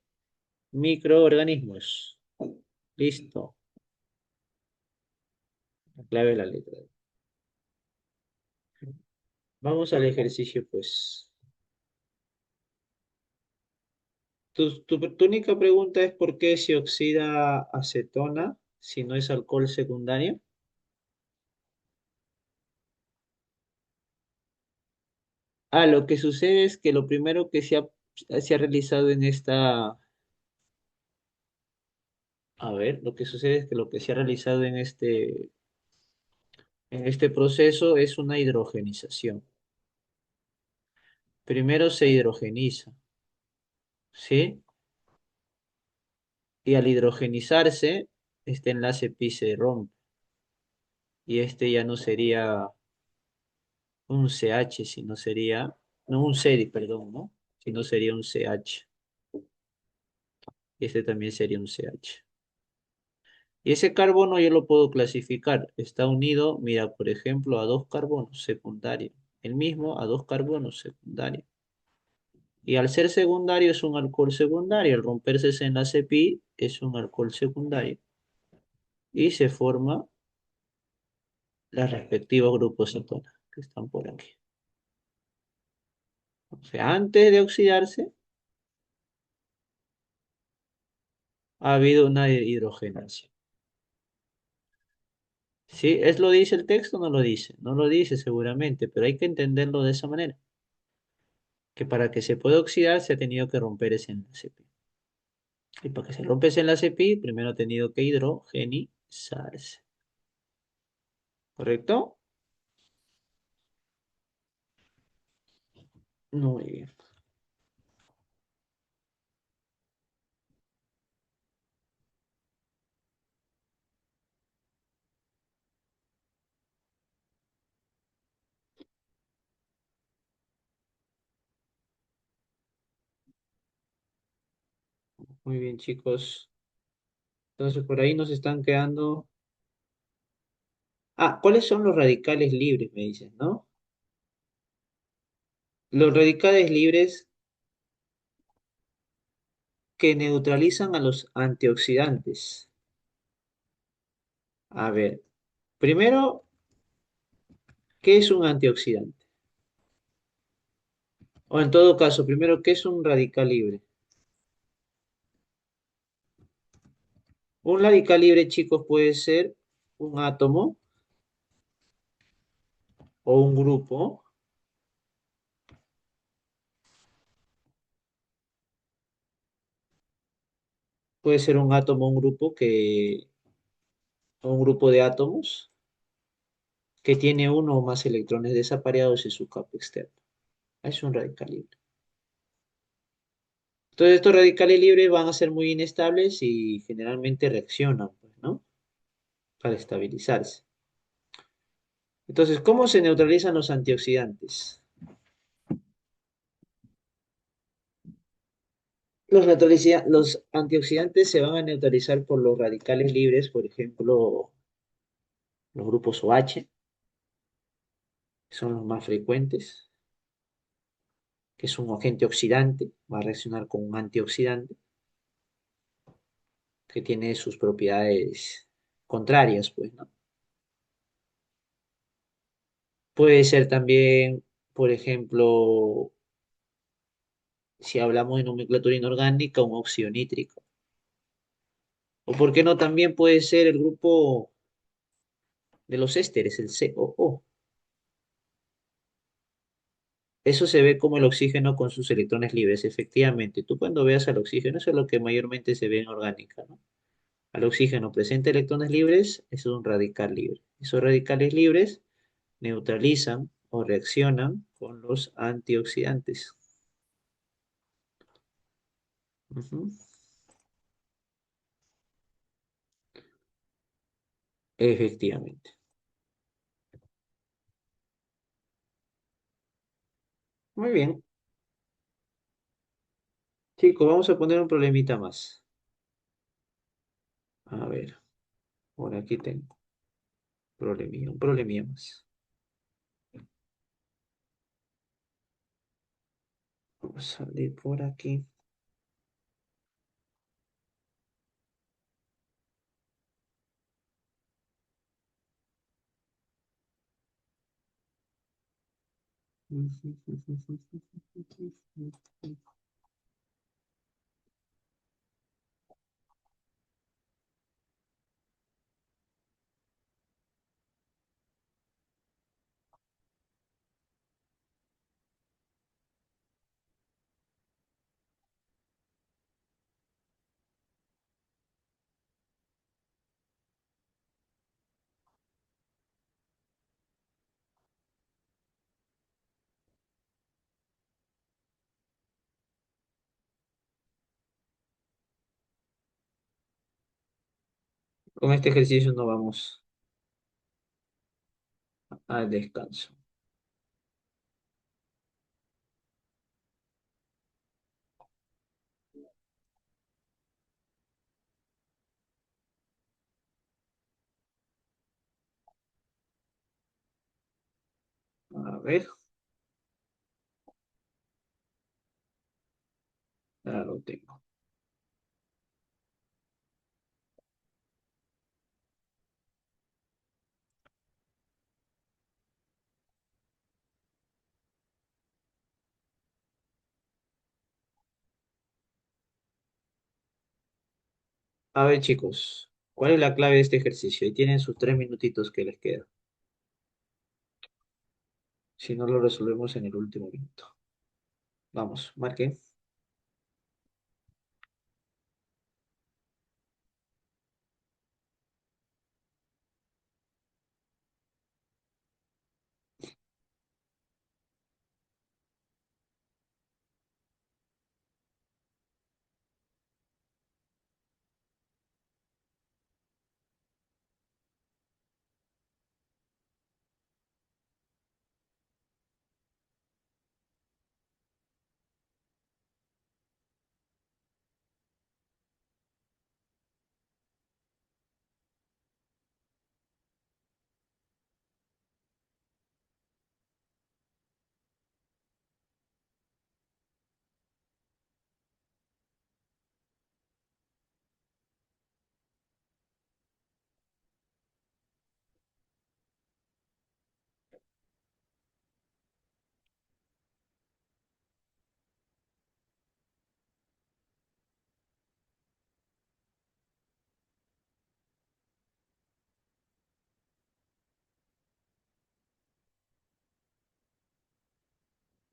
microorganismos. Listo. La clave de la letra. Vamos al ejercicio, pues. Tu única pregunta es por qué se oxida acetona si no es alcohol secundario. Ah, lo que sucede es que lo primero que se ha realizado en esta, a ver, lo que sucede es que lo que se ha realizado en este proceso es una hidrogenización. Primero se hidrogeniza, ¿sí? Y al hidrogenizarse, este enlace pi se rompe y este ya no sería un CH, sino sería, no un C, perdón, ¿no? Sino sería un CH. Y este también sería un CH. Y ese carbono yo lo puedo clasificar. Está unido, mira, por ejemplo, a dos carbonos secundarios. El mismo a dos carbonos secundarios. Y al ser secundario es un alcohol secundario. Al romperse ese enlace pi es un alcohol secundario. Y se forma los respectivos grupos cetonas que están por aquí. O sea, antes de oxidarse, Ha habido una hidrogenación. ¿Sí? ¿Es lo dice el texto o no lo dice? No lo dice seguramente, pero hay que entenderlo de esa manera, que para que se pueda oxidar se ha tenido que romper ese enlace pi. Y para que se rompa ese enlace pi, primero ha tenido que hidrogenizarse. ¿Correcto? Muy bien. Muy bien, chicos. Entonces por ahí nos están quedando. Ah, ¿cuáles son los radicales libres? Me dicen, ¿no? Los radicales libres que neutralizan a los antioxidantes. A ver, primero, ¿qué es un antioxidante? O en todo caso, primero, ¿qué es un radical libre? Un radical libre, chicos, puede ser un átomo o un grupo. Puede ser un átomo o un grupo o un grupo de átomos que tiene uno o más electrones desapareados en su capa externa. Es un radical libre. Entonces, estos radicales libres van a ser muy inestables y generalmente reaccionan, pues, ¿no? Para estabilizarse. Entonces, ¿cómo se neutralizan los antioxidantes? Los antioxidantes se van a neutralizar por los radicales libres, por ejemplo, los grupos OH, que son los más frecuentes, que es un agente oxidante, va a reaccionar con un antioxidante que tiene sus propiedades contrarias, pues, ¿no? Puede ser también, por ejemplo, si hablamos de nomenclatura inorgánica, un óxido nítrico. O por qué no, también puede ser el grupo de los ésteres, el COO. Eso se ve como el oxígeno con sus electrones libres, efectivamente. Tú cuando veas al oxígeno, eso es lo que mayormente se ve en orgánica, ¿no? Al oxígeno presenta electrones libres, es un radical libre. Esos radicales libres neutralizan o reaccionan con los antioxidantes. Ujú. Efectivamente. Muy bien. Chicos, vamos a poner un problemita más. A ver, por aquí tengo un problemilla más. Vamos a salir por aquí. Con este ejercicio nos vamos al descanso. A ver, ya lo tengo. A ver, chicos, ¿cuál es la clave de este ejercicio? Y tienen sus 3 minutitos que les quedan. Si no, lo resolvemos en el último minuto. Vamos, marquen.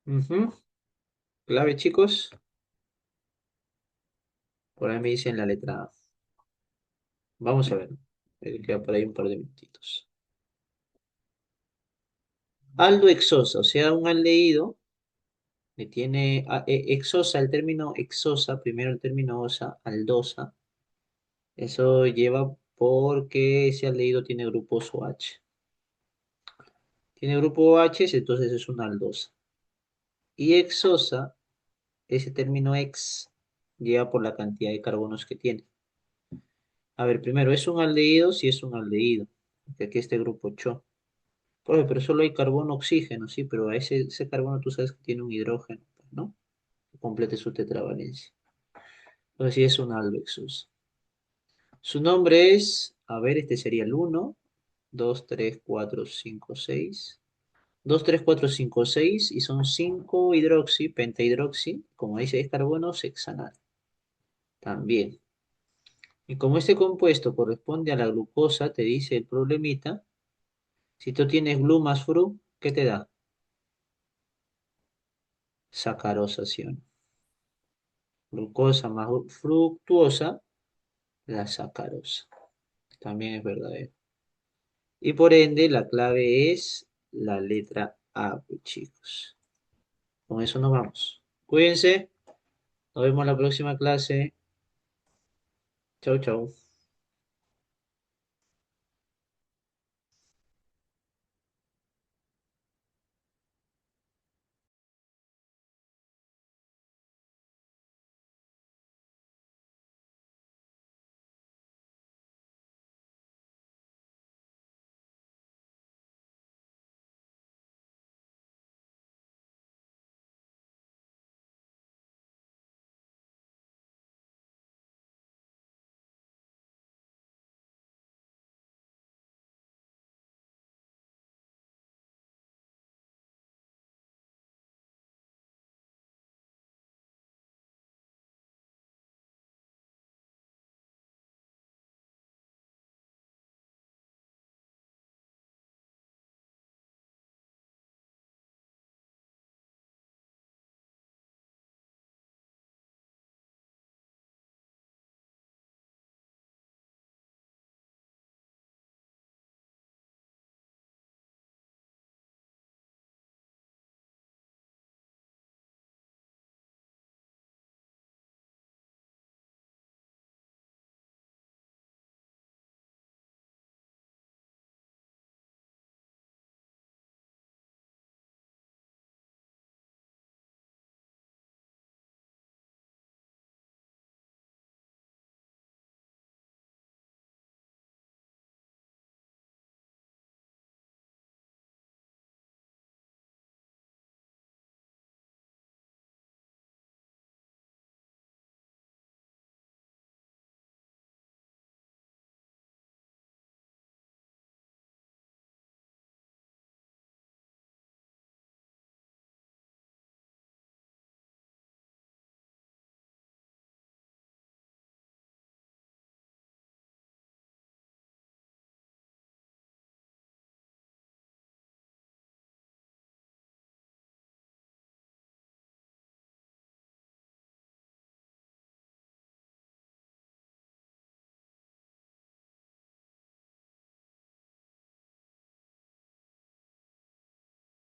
Ujú. Clave, chicos. Por ahí me dicen la letra A. Vamos a ver. Queda por ahí un par de minutitos. Aldo exosa, o sea, un aldehído que tiene exosa, el término exosa, primero el término osa, aldosa. Eso lleva porque ese aldehído tiene grupos OH. Tiene grupo OH, entonces es una aldosa. Y exosa, ese término ex, lleva por la cantidad de carbonos que tiene. A ver, primero, ¿es un aldehído? Sí es un aldehído, porque aquí este grupo CHO. Oye, pero solo hay carbono, oxígeno, sí, pero a ese carbono tú sabes que tiene un hidrógeno, pues, ¿no? Que complete su tetravalencia. Entonces sí es un aldehexosa. Su nombre es, a ver, este sería el 1, 2, 3, 4, 5, 6. 2, 3, 4, 5, 6 y son 5 hidroxi, pentahidroxi, como dice, es carbono hexanal. También. Y como este compuesto corresponde a la glucosa, te dice el problemita, si tú tienes glu más fru, ¿qué te da? Sacarosación. Glucosa más fructuosa, la sacarosa. También es verdadero. Y por ende, la clave es la letra A, pues, chicos. Con eso nos vamos. Cuídense. Nos vemos en la próxima clase. Chau, chau.